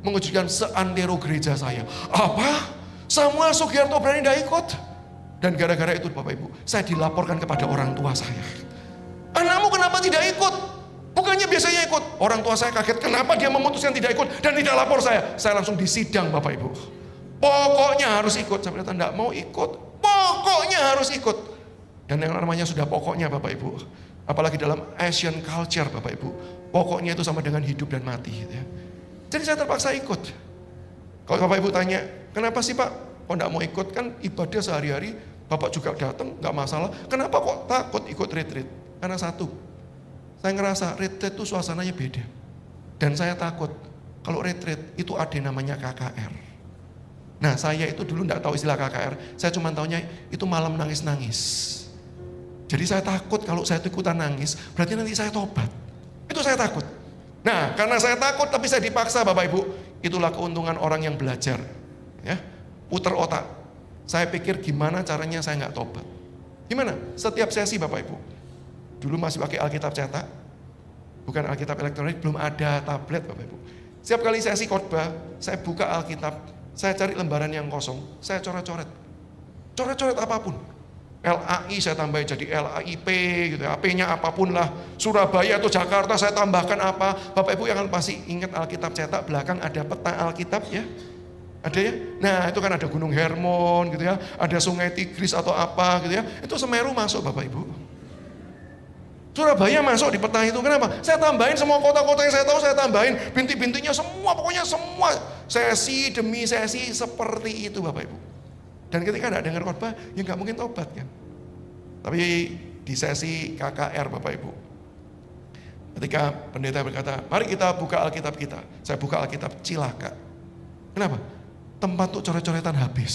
[SPEAKER 1] Mengejutkan seantero gereja saya. Apa? Samuel Sugiarto berani tidak ikut? Dan gara-gara itu Bapak Ibu, saya dilaporkan kepada orang tua saya. Anakmu kenapa tidak ikut? Bukannya biasanya ikut. Orang tua saya kaget, kenapa dia memutuskan tidak ikut dan tidak lapor saya. Saya langsung disidang Bapak Ibu. Pokoknya harus ikut. Saya bilang, tidak mau ikut. Pokoknya harus ikut. Dan yang namanya sudah pokoknya Bapak Ibu. Apalagi dalam Asian culture Bapak Ibu. Pokoknya itu sama dengan hidup dan mati. Gitu ya. Jadi saya terpaksa ikut. Kalau Bapak Ibu tanya, kenapa sih Pak? Kok tidak mau ikut? Kan ibadah sehari-hari, Bapak juga datang, gak masalah. Kenapa kok takut ikut retreat? Karena satu, saya ngerasa retreat itu suasananya beda. Dan saya takut, kalau retreat itu ada namanya KKR. Nah saya itu dulu gak tahu istilah KKR. Saya cuma taunya itu malam nangis-nangis. Jadi saya takut kalau saya ikutan nangis, berarti nanti saya tobat. Itu saya takut. Nah karena saya takut tapi saya dipaksa Bapak Ibu. Itulah keuntungan orang yang belajar. Ya, puter otak. Saya pikir gimana caranya saya gak tobat. Gimana? Setiap sesi Bapak Ibu. Dulu masih pakai Alkitab cetak. Bukan Alkitab elektronik, belum ada tablet Bapak Ibu. Setiap kali sesi khotbah, saya buka Alkitab, saya cari lembaran yang kosong, saya coret-coret. Coret-coret apapun. LAI saya tambahin jadi LAIP gitu ya. AP-nya apapun lah. Surabaya atau Jakarta saya tambahkan apa. Bapak Ibu yang pasti ingat Alkitab cetak belakang ada peta Alkitab ya. Ada ya? Nah itu kan ada Gunung Hermon gitu ya. Ada Sungai Tigris atau apa gitu ya. Itu Semeru masuk Bapak Ibu. Surabaya masuk di peta itu. Kenapa? Saya tambahin semua kota-kota yang saya tahu, saya tambahin bintik-bintiknya semua, pokoknya semua sesi demi sesi seperti itu Bapak Ibu. Dan ketika tidak dengar khotbah, ya nggak mungkin tobat kan. Tapi di sesi KKR Bapak Ibu, ketika pendeta berkata, mari kita buka Alkitab kita. Saya buka Alkitab, cilaka. Kenapa? Tempat untuk coret-coretan habis.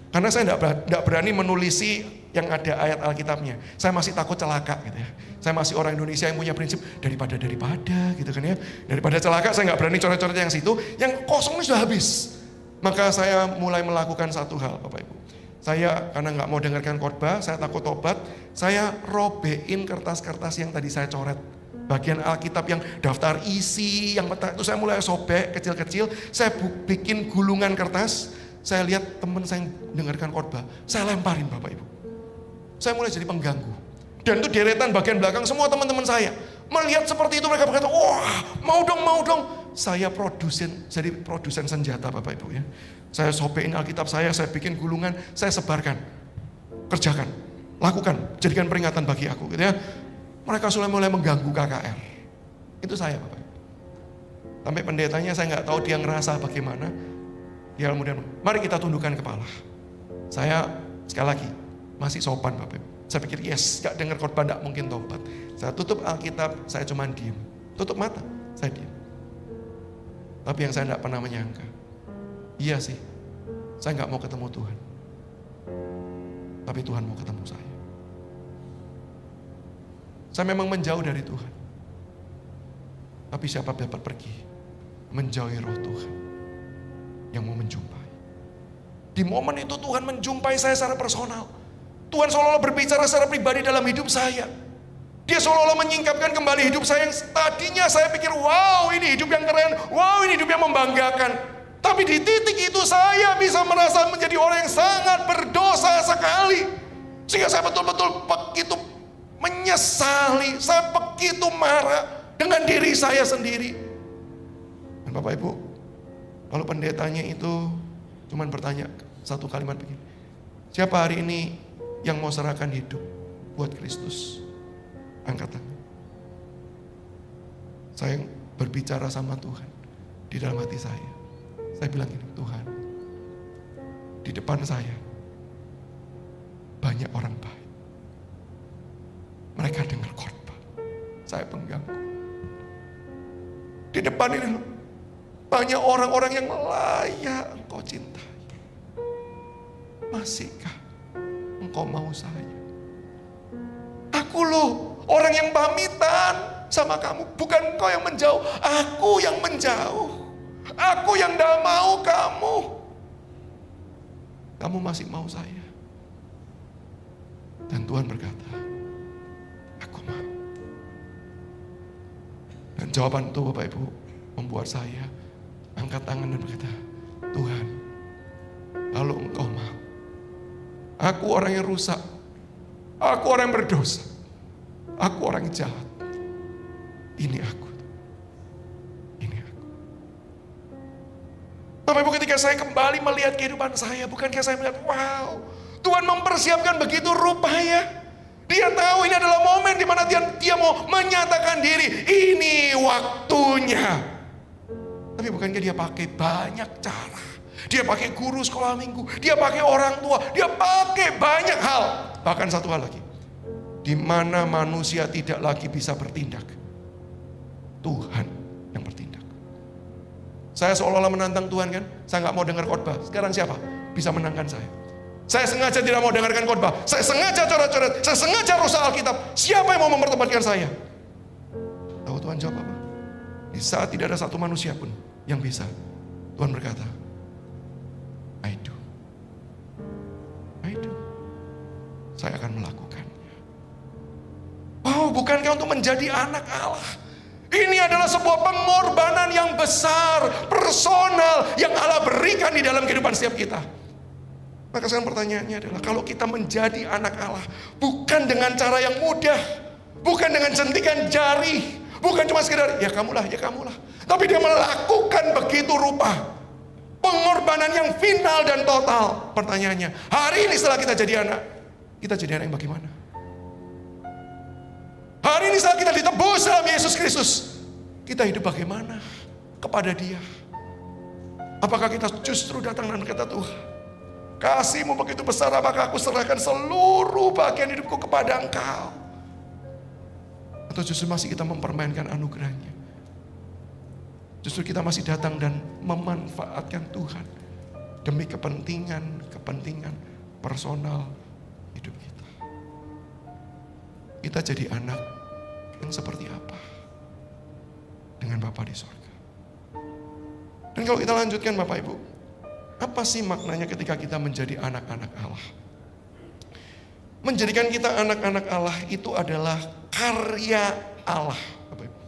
[SPEAKER 1] Karena saya tidak berani menulisi yang ada ayat Alkitabnya. Saya masih takut celaka gitu ya. Saya masih orang Indonesia yang punya prinsip daripada gitu kan ya. Daripada celaka saya nggak berani coret-coret yang situ. Yang kosong ini sudah habis. Maka saya mulai melakukan satu hal Bapak Ibu. Saya karena nggak mau dengarkan khotbah, saya takut tobat, saya robein kertas-kertas yang tadi saya coret. Bagian Alkitab yang daftar isi, yang peta, itu saya mulai sobek kecil-kecil, saya bikin gulungan kertas, saya lihat teman saya yang dengarkan khotbah, saya lemparin Bapak Ibu. Saya mulai jadi pengganggu. Dan itu deretan bagian belakang semua teman-teman saya. Melihat seperti itu mereka berkata, wah mau dong. Saya jadi produsen senjata Bapak Ibu ya. Saya sobekin Alkitab saya bikin gulungan, saya sebarkan. Kerjakan, lakukan, jadikan peringatan bagi aku gitu ya. Mereka sudah mulai mengganggu KKR. Itu saya Bapak Ibu. Sampai pendetanya saya nggak tahu dia ngerasa bagaimana. Dia kemudian, mari kita tundukkan kepala. Saya sekali lagi masih sopan Bapak Ibu. Saya pikir yes, gak dengar khotbah gak mungkin tobat. Saya tutup Alkitab, saya cuma diem. Tutup mata, saya diem. Tapi yang saya gak pernah menyangka, iya sih, saya gak mau ketemu Tuhan. Tapi Tuhan mau ketemu saya. Saya memang menjauh dari Tuhan. Tapi siapa dapat pergi menjauhi roh Tuhan yang mau menjumpai. Di momen itu Tuhan menjumpai saya secara personal. Tuhan seolah-olah berbicara secara pribadi dalam hidup saya. Dia seolah-olah menyingkapkan kembali hidup saya yang tadinya saya pikir, wow ini hidup yang keren, wow ini hidup yang membanggakan. Tapi di titik itu saya bisa merasa menjadi orang yang sangat berdosa sekali. Sehingga saya betul-betul begitu menyesali, saya begitu marah dengan diri saya sendiri. Dan Bapak Ibu, kalau pendetanya itu cuman bertanya satu kalimat begini, siapa hari ini yang mau serahkan hidup buat Kristus? Angkat tangan. Saya berbicara sama Tuhan di dalam hati saya. Saya bilang gini, Tuhan, di depan saya banyak orang baik. Mereka dengar khotbah, saya pengganggu. Di depan ini loh, banyak orang-orang yang layak Engkau cintai. Masihkah Engkau mau saya? Aku loh, orang yang pamitan sama kamu, bukan Engkau yang menjauh, aku yang menjauh. Aku yang tidak mau kamu. Kamu masih mau saya. Dan Tuhan berkata, aku mau. Dan jawaban itu Bapak Ibu membuat saya angkat tangan dan berkata, Tuhan, kalau Engkau mau, aku orang yang rusak, aku orang yang berdosa, aku orang yang jahat. Ini aku. Ini aku. Bapak Ibu, ketika saya kembali melihat kehidupan saya, bukankah saya melihat, wow, Tuhan mempersiapkan begitu rupanya. Dia tahu ini adalah momen di mana dia mau menyatakan diri, ini waktunya. Tapi bukankah dia pakai banyak cara. Dia pakai guru sekolah minggu, dia pakai orang tua, dia pakai banyak hal. Bahkan satu hal lagi, di mana manusia tidak lagi bisa bertindak, Tuhan yang bertindak. Saya seolah-olah menantang Tuhan kan, saya nggak mau dengar khotbah. Sekarang siapa bisa menangkan saya? Saya sengaja tidak mau dengarkan khotbah, saya sengaja coret-coret, saya sengaja rusak Alkitab. Siapa yang mau memperdebatkan saya? Tahu Tuhan jawab apa? Di saat tidak ada satu manusia pun yang bisa, Tuhan berkata, I do. Saya akan melakukannya. Wow, bukankah untuk menjadi anak Allah, ini adalah sebuah pengorbanan yang besar, personal, yang Allah berikan di dalam kehidupan setiap kita. Maka sekarang pertanyaannya adalah, kalau kita menjadi anak Allah, bukan dengan cara yang mudah, bukan dengan sentikan jari, bukan cuma sekedar, ya kamulah, tapi dia melakukan begitu rupa. Pengorbanan yang final dan total. Pertanyaannya, hari ini setelah kita jadi anak yang bagaimana? Hari ini setelah kita ditebus dalam Yesus Kristus, kita hidup bagaimana kepada Dia? Apakah kita justru datang dan berkata, Tuhan, kasih-Mu begitu besar, maka aku serahkan seluruh bagian hidupku kepada Engkau. Atau justru masih kita mempermainkan anugerah-Nya? Justru kita masih datang dan memanfaatkan Tuhan demi kepentingan personal hidup kita. Kita jadi anak yang seperti apa dengan Bapa di sorga? Dan kalau kita lanjutkan Bapak Ibu, apa sih maknanya ketika kita menjadi anak-anak Allah? Menjadikan kita anak-anak Allah itu adalah karya Allah, Bapak Ibu.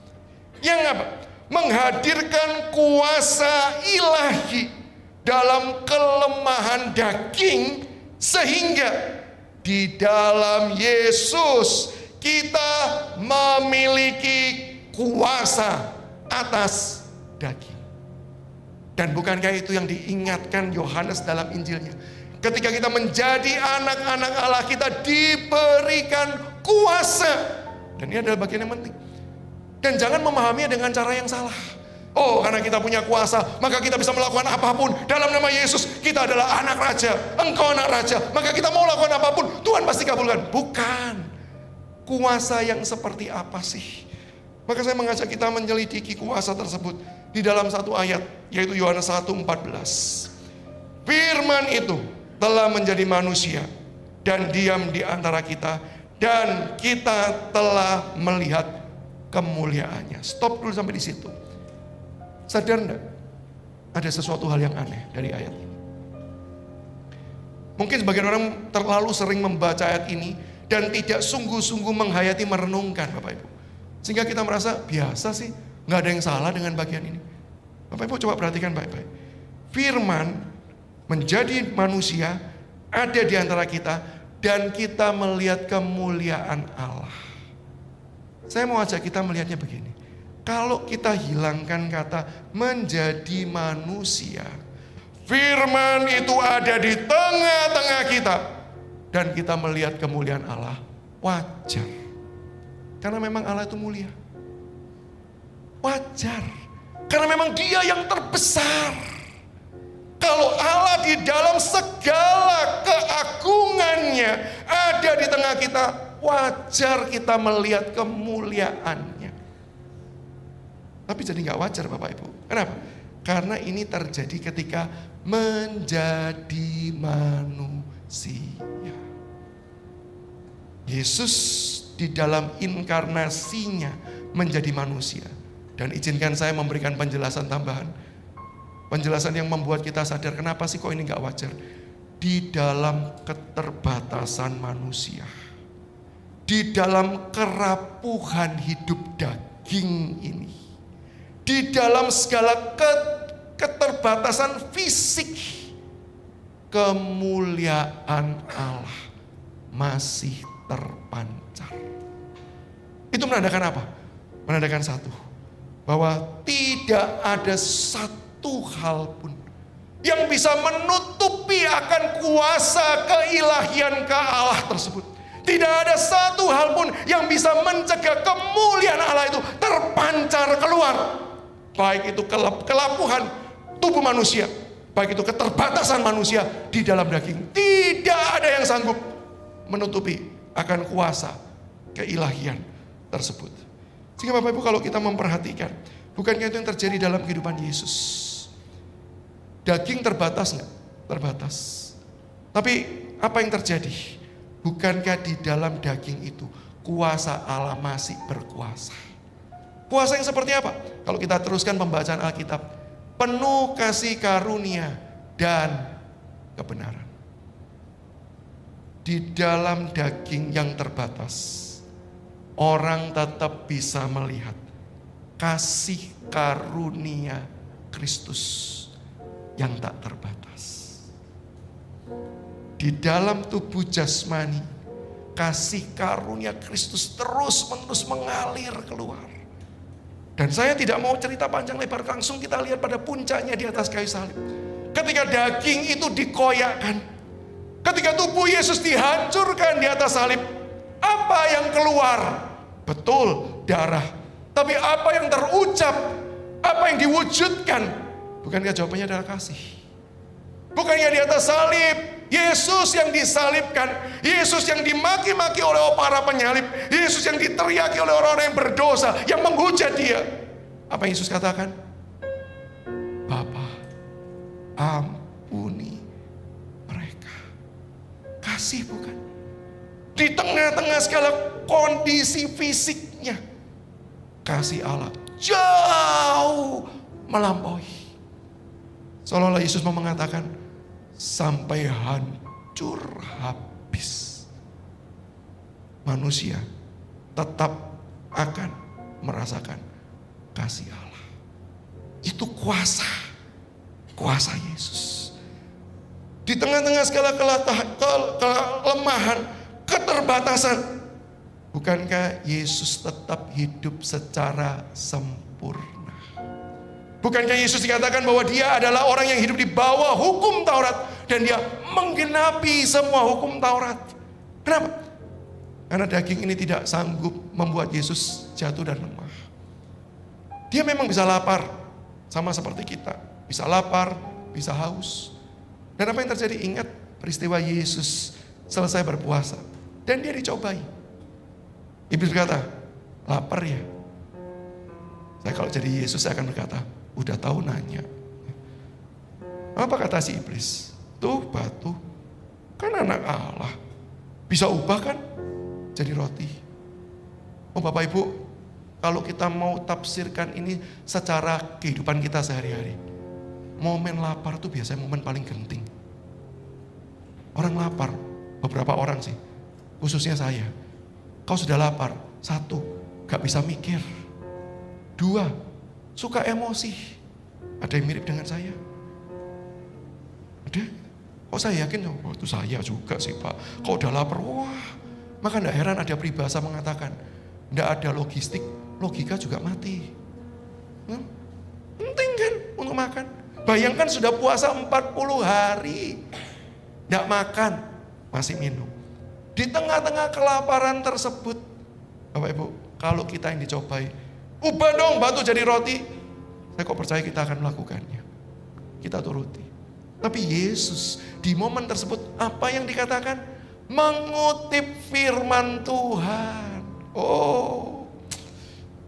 [SPEAKER 1] Yang apa? Menghadirkan kuasa ilahi dalam kelemahan daging, sehingga di dalam Yesus kita memiliki kuasa atas daging. Dan bukankah itu yang diingatkan Yohanes dalam Injilnya? Ketika kita menjadi anak-anak Allah, kita diberikan kuasa. Dan ini adalah bagian yang penting. Dan jangan memahaminya dengan cara yang salah. Oh, karena kita punya kuasa, maka kita bisa melakukan apapun. Dalam nama Yesus, kita adalah anak raja. Engkau anak raja, maka kita mau lakukan apapun, Tuhan pasti kabulkan. Bukan. Kuasa yang seperti apa sih? Maka saya mengajak kita menyelidiki kuasa tersebut di dalam satu ayat, yaitu Yohanes 1:14. Firman itu telah menjadi manusia dan diam di antara kita, dan kita telah melihat kemuliaannya. Stop dulu sampai di situ. Sadar enggak? Ada sesuatu hal yang aneh dari ayat ini. Mungkin sebagian orang terlalu sering membaca ayat ini dan tidak sungguh-sungguh menghayati, merenungkan Bapak Ibu. Sehingga kita merasa biasa sih, nggak ada yang salah dengan bagian ini. Bapak Ibu coba perhatikan baik-baik. Firman menjadi manusia, ada di antara kita, dan kita melihat kemuliaan Allah. Saya mau ajak kita melihatnya begini. Kalau kita hilangkan kata menjadi manusia, firman itu ada di tengah-tengah kita, dan kita melihat kemuliaan Allah, wajar. Karena memang Allah itu mulia. Wajar. Karena memang Dia yang terbesar. Kalau Allah di dalam segala keagungannya ada di tengah kita, wajar kita melihat kemuliaannya. Tapi jadi gak wajar Bapak Ibu. Kenapa? Karena ini terjadi ketika menjadi manusia. Yesus di dalam inkarnasinya menjadi manusia. Dan izinkan saya memberikan penjelasan tambahan. Penjelasan yang membuat kita sadar kenapa sih kok ini gak wajar. Di dalam keterbatasan manusia, di dalam kerapuhan hidup daging ini, di dalam segala keterbatasan fisik, kemuliaan Allah masih terpancar. Itu menandakan apa? Menandakan satu, bahwa tidak ada satu hal pun yang bisa menutupi akan kuasa keilahian ke Allah tersebut. Tidak ada satu hal pun yang bisa mencegah kemuliaan Allah itu terpancar keluar. Baik itu kelapuhan tubuh manusia, baik itu keterbatasan manusia di dalam daging. Tidak ada yang sanggup menutupi akan kuasa keilahian tersebut. Sehingga Bapak Ibu kalau kita memperhatikan, bukankah itu yang terjadi dalam kehidupan Yesus? Daging terbatas enggak? Terbatas. Tapi apa yang terjadi? Bukankah di dalam daging itu kuasa Allah masih berkuasa? Kuasa yang seperti apa? Kalau kita teruskan pembacaan Alkitab, penuh kasih karunia dan kebenaran. Di dalam daging yang terbatas, orang tetap bisa melihat kasih karunia Kristus yang tak terbatas. Di dalam tubuh jasmani, kasih karunia Kristus terus-menerus mengalir keluar. Dan saya tidak mau cerita panjang lebar, langsung kita lihat pada puncaknya di atas kayu salib. Ketika daging itu dikoyakkan, ketika tubuh Yesus dihancurkan di atas salib, apa yang keluar? Betul, darah. Tapi apa yang terucap? Apa yang diwujudkan? Bukankah jawabannya adalah kasih? Bukannya di atas salib Yesus yang disalibkan, Yesus yang dimaki-maki oleh para penyalib, Yesus yang diteriaki oleh orang-orang yang berdosa, yang menghujat dia. Apa yang Yesus katakan? Bapa, ampuni mereka. Kasih bukan? Di tengah-tengah segala kondisi fisiknya, kasih Allah jauh melampaui. Seolah-olah Yesus mau mengatakan, sampai hancur habis, manusia tetap akan merasakan kasih Allah. Itu kuasa Yesus. Di tengah-tengah segala kelemahan, keterbatasan, bukankah Yesus tetap hidup secara sempurna? Bukankah Yesus dikatakan bahwa dia adalah orang yang hidup di bawah hukum Taurat dan dia menggenapi semua hukum Taurat? Kenapa? Karena daging ini tidak sanggup membuat Yesus jatuh dan lemah. Dia memang bisa lapar, sama seperti kita. Bisa lapar, bisa haus. Dan apa yang terjadi? Ingat peristiwa Yesus selesai berpuasa dan dia dicobai. Iblis berkata, lapar ya? Saya kalau jadi Yesus saya akan berkata, udah tahu nanya. Apa kata si iblis? Tuh batu, kan anak Allah. Bisa ubah kan jadi roti. Oh Bapak Ibu, kalau kita mau tafsirkan ini secara kehidupan kita sehari-hari, momen lapar tuh biasanya momen paling genting. Orang lapar, beberapa orang sih, khususnya saya. Kau sudah lapar, satu, gak bisa mikir. Dua, suka emosi. Ada yang mirip dengan saya? Ada? Kok saya yakin? Oh itu saya juga sih Pak. Kau udah lapar, wah. Maka gak heran ada peribahasa mengatakan, gak ada logistik, logika juga mati. Penting kan untuk makan. Bayangkan sudah puasa 40 hari. Gak makan, masih minum. Di tengah-tengah kelaparan tersebut, Bapak Ibu, kalau kita yang dicobai, ubah dong batu jadi roti. Saya kok percaya kita akan melakukannya. Kita turuti. Tapi Yesus di momen tersebut apa yang dikatakan? Mengutip firman Tuhan. Oh,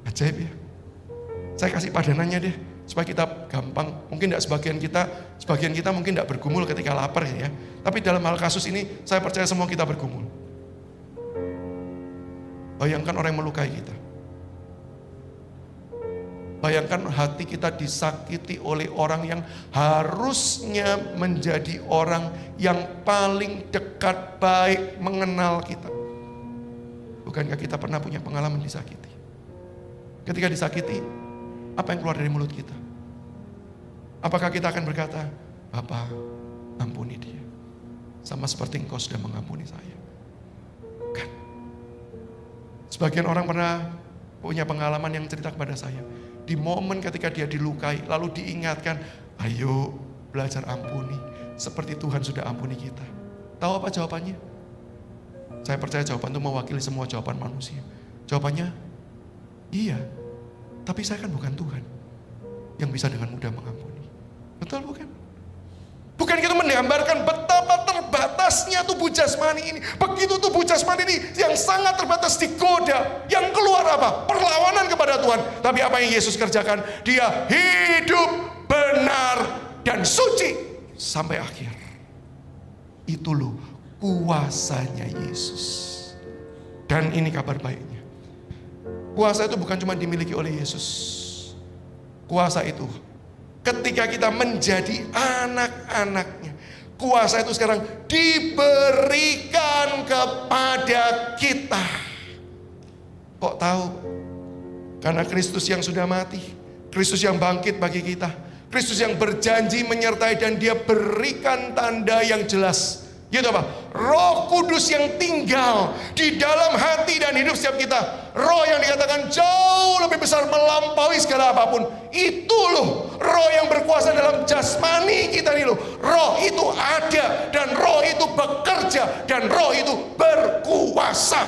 [SPEAKER 1] ajaib ya. Saya kasih padanannya deh, supaya kita gampang. Mungkin tidak sebagian kita mungkin tidak bergumul ketika lapar ya. Tapi dalam hal kasus ini, saya percaya semua kita bergumul. Bayangkan orang yang melukai kita. Bayangkan hati kita disakiti oleh orang yang harusnya menjadi orang yang paling dekat, baik, mengenal kita. Bukankah kita pernah punya pengalaman disakiti? Ketika disakiti, apa yang keluar dari mulut kita? Apakah kita akan berkata, Bapa, ampuni dia, sama seperti engkau sudah mengampuni saya? Kan? Sebagian orang pernah punya pengalaman yang cerita kepada saya. Di momen ketika dia dilukai, lalu diingatkan, ayo belajar ampuni, seperti Tuhan sudah ampuni kita. Tahu apa jawabannya? Saya percaya jawaban itu mewakili semua jawaban manusia. Jawabannya, iya, tapi saya kan bukan Tuhan yang bisa dengan mudah mengampuni. Betul bukan? Bukan kita menggambarkan betapa terbatasnya tubuh jasmani ini. Begitu tubuh jasmani ini yang sangat terbatas digoda. Yang keluar apa? Perlawanan kepada Tuhan. Tapi apa yang Yesus kerjakan? Dia hidup benar dan suci sampai akhir. Itu loh kuasanya Yesus. Dan ini kabar baiknya. Kuasa itu bukan cuma dimiliki oleh Yesus. Kuasa itu ketika kita menjadi anak-anaknya, kuasa itu sekarang diberikan kepada kita. Kok tahu? Karena Kristus yang sudah mati, Kristus yang bangkit bagi kita, Kristus yang berjanji menyertai dan dia berikan tanda yang jelas. Yaitu apa? Roh Kudus yang tinggal di dalam hati dan hidup setiap kita. Roh yang dikatakan jauh lebih besar melampaui segala apapun. Itu loh roh yang berkuasa dalam jasmani kita ini loh. Roh itu ada dan roh itu bekerja dan roh itu berkuasa.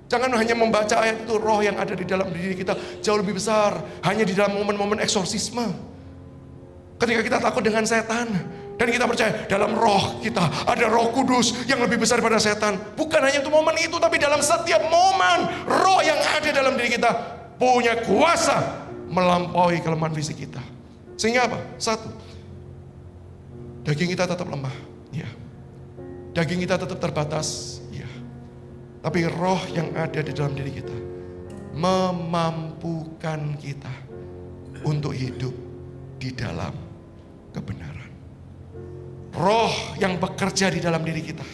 [SPEAKER 1] Jangan hanya membaca ayat itu, roh yang ada di dalam diri kita jauh lebih besar hanya di dalam momen-momen eksorsisme. Ketika kita takut dengan setan, Dan kita percaya dalam roh kita ada Roh Kudus yang lebih besar daripada setan. Bukan hanya untuk momen itu, tapi dalam setiap momen roh yang ada dalam diri kita punya kuasa melampaui kelemahan fisik kita. Sehingga apa? Satu, daging kita tetap lemah. Ya. Daging kita tetap terbatas. Ya. Tapi roh yang ada di dalam diri kita memampukan kita untuk hidup di dalam kebenaran. Roh yang bekerja di dalam diri kita,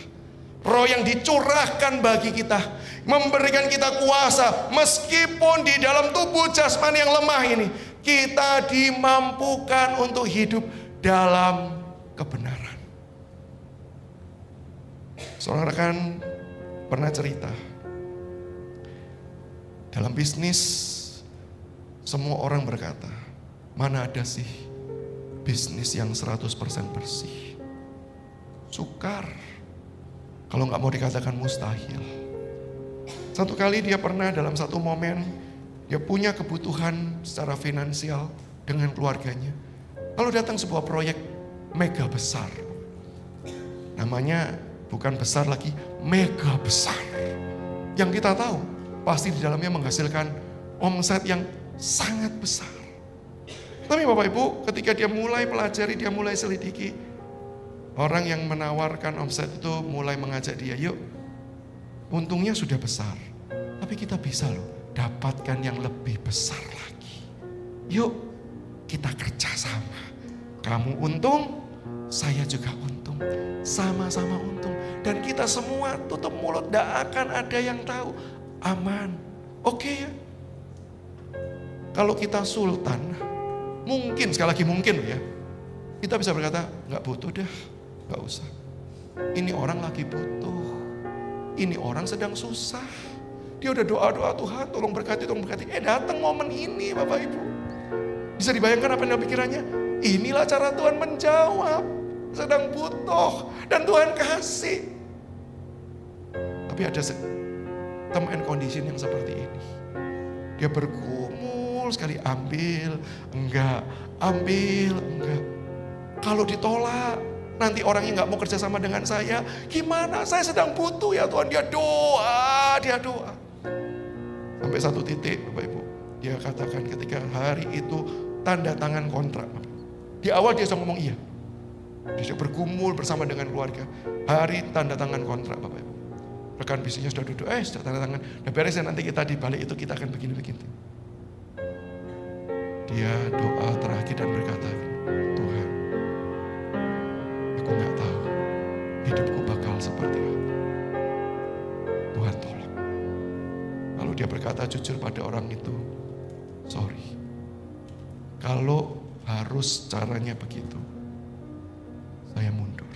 [SPEAKER 1] roh yang dicurahkan bagi kita, memberikan kita kuasa. Meskipun di dalam tubuh jasmani yang lemah ini, kita dimampukan untuk hidup dalam kebenaran. Seorang rekan pernah cerita, dalam bisnis semua orang berkata, mana ada sih bisnis yang 100% bersih? Sukar, kalau nggak mau dikatakan mustahil. Satu kali dia pernah dalam satu momen, dia punya kebutuhan secara finansial dengan keluarganya. Lalu datang sebuah proyek mega besar. Namanya bukan besar lagi, mega besar. Yang kita tahu, pasti di dalamnya menghasilkan omset yang sangat besar. Tapi Bapak Ibu, ketika dia mulai pelajari, dia mulai selidiki, orang yang menawarkan omset itu mulai mengajak dia, yuk, untungnya sudah besar, tapi kita bisa loh dapatkan yang lebih besar lagi. Yuk, kita kerja sama. Kamu untung, saya juga untung. Sama-sama untung. Dan kita semua tutup mulut, tidak akan ada yang tahu. Aman. Oke ya. Kalau kita sultan, mungkin, sekali lagi mungkin ya, kita bisa berkata, gak butuh deh. Gak usah. Ini orang lagi butuh. Ini orang sedang susah. Dia udah doa-doa, Tuhan tolong berkati, tolong berkati. Datang momen ini Bapak Ibu. Bisa dibayangkan apa yang pikirannya? Inilah cara Tuhan menjawab. Sedang butuh. Dan Tuhan kasih. Tapi ada term and condition yang seperti ini. Dia bergumul sekali, ambil, enggak. Ambil, enggak. Kalau ditolak, nanti orangnya nggak mau kerja sama dengan saya. Gimana? Saya sedang butuh ya Tuhan. Dia doa. Sampai satu titik Bapak Ibu, dia katakan ketika hari itu tanda tangan kontrak. Di awal dia sudah ngomong iya. Dia bergumul bersama dengan keluarga. Hari tanda tangan kontrak Bapak Ibu. Rekan bisnisnya sudah duduk, sudah tanda tangan. Nah beres ya, nanti kita di balik itu kita akan begini-begini. Dia doa terakhir dan berkata, Tuhan, aku gak tahu hidupku bakal seperti apa. Tuhan tolong. Lalu dia berkata jujur pada orang itu, sorry, kalau harus caranya begitu, saya mundur.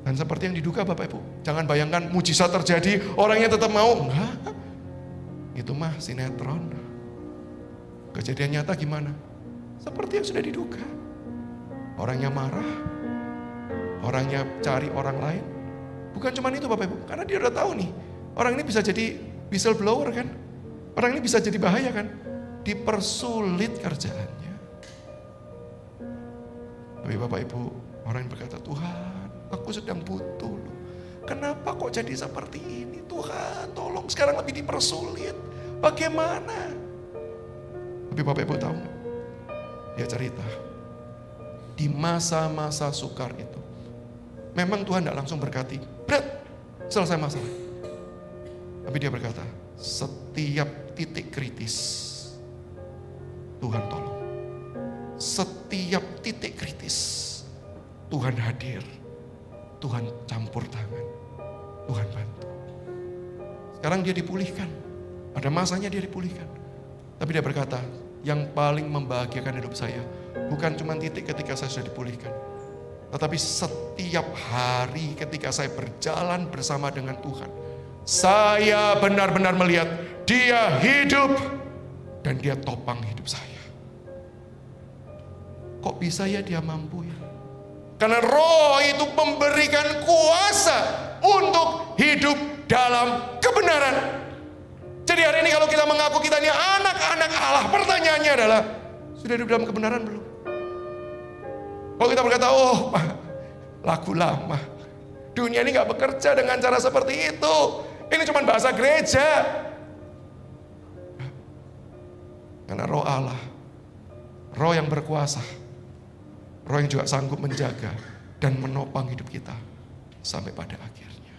[SPEAKER 1] Dan seperti yang diduga Bapak Ibu, jangan bayangkan mujizat terjadi, orangnya tetap mau. Enggak, itu mah sinetron. Kejadian nyata gimana? Seperti yang sudah diduga. Orangnya marah, orangnya cari orang lain. Bukan cuma itu Bapak Ibu, karena dia udah tahu nih, orang ini bisa jadi whistleblower kan. Orang ini bisa jadi bahaya kan. Dipersulit kerjaannya. Tapi Bapak Ibu, orang yang berkata, Tuhan, aku sedang butuh loh. Kenapa kok jadi seperti ini? Tuhan, tolong sekarang lebih dipersulit. Bagaimana? Tapi Bapak Ibu tahu gak? Dia cerita, di masa-masa sukar itu, memang Tuhan tidak langsung berkati, berat, selesai masalah. Tapi dia berkata, setiap titik kritis, Tuhan tolong. Setiap titik kritis, Tuhan hadir. Tuhan campur tangan. Tuhan bantu. Sekarang dia dipulihkan. Ada masanya dia dipulihkan. Tapi dia berkata, yang paling membahagiakan hidup saya bukan cuma titik ketika saya sudah dipulihkan, tetapi setiap hari ketika saya berjalan bersama dengan Tuhan, saya benar-benar melihat dia hidup dan dia topang hidup saya. Kok bisa ya dia mampu ya? Karena roh itu memberikan kuasa untuk hidup dalam kebenaran. Jadi hari ini kalau kita mengaku kita ini anak-anak Allah, pertanyaannya adalah, sudah hidup dalam kebenaran belum? Kalau kita berkata, oh lagu lama. Dunia ini gak bekerja dengan cara seperti itu. Ini cuma bahasa gereja. Karena roh Allah, roh yang berkuasa, roh yang juga sanggup menjaga dan menopang hidup kita sampai pada akhirnya.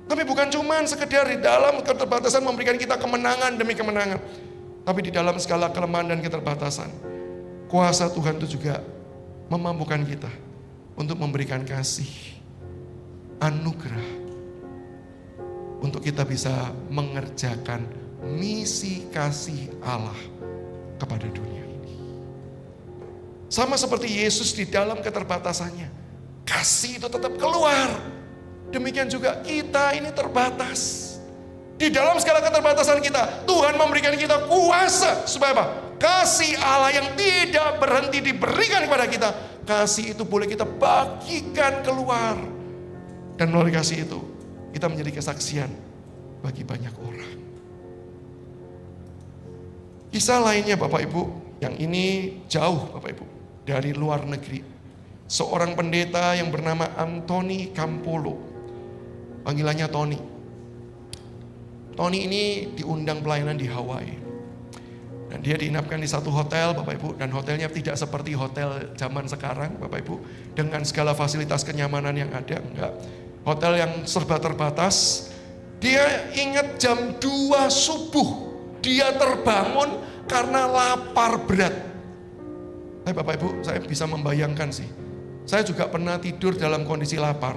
[SPEAKER 1] Tapi bukan cuma sekedar di dalam keterbatasan memberikan kita kemenangan demi kemenangan. Tapi di dalam segala kelemahan dan keterbatasan, kuasa Tuhan itu juga memampukan kita untuk memberikan kasih, anugerah, untuk kita bisa mengerjakan misi kasih Allah kepada dunia ini. Sama seperti Yesus di dalam keterbatasannya, kasih itu tetap keluar. Demikian juga kita ini terbatas. Di dalam segala keterbatasan kita, Tuhan memberikan kita kuasa supaya apa? Kasih Allah yang tidak berhenti diberikan kepada kita, kasih itu boleh kita bagikan keluar. Dan melalui kasih itu, kita menjadi kesaksian bagi banyak orang. Kisah lainnya Bapak Ibu, yang ini jauh Bapak Ibu, dari luar negeri. Seorang pendeta yang bernama Anthony Campolo, panggilannya Tony. Tony ini diundang pelayanan di Hawaii. Dan dia diinapkan di satu hotel Bapak Ibu, dan hotelnya tidak seperti hotel zaman sekarang Bapak Ibu, dengan segala fasilitas kenyamanan yang ada, enggak. Hotel yang serba terbatas. Dia ingat jam 2 subuh dia terbangun karena lapar berat. Tapi Bapak Ibu, saya bisa membayangkan sih. Saya juga pernah tidur dalam kondisi lapar.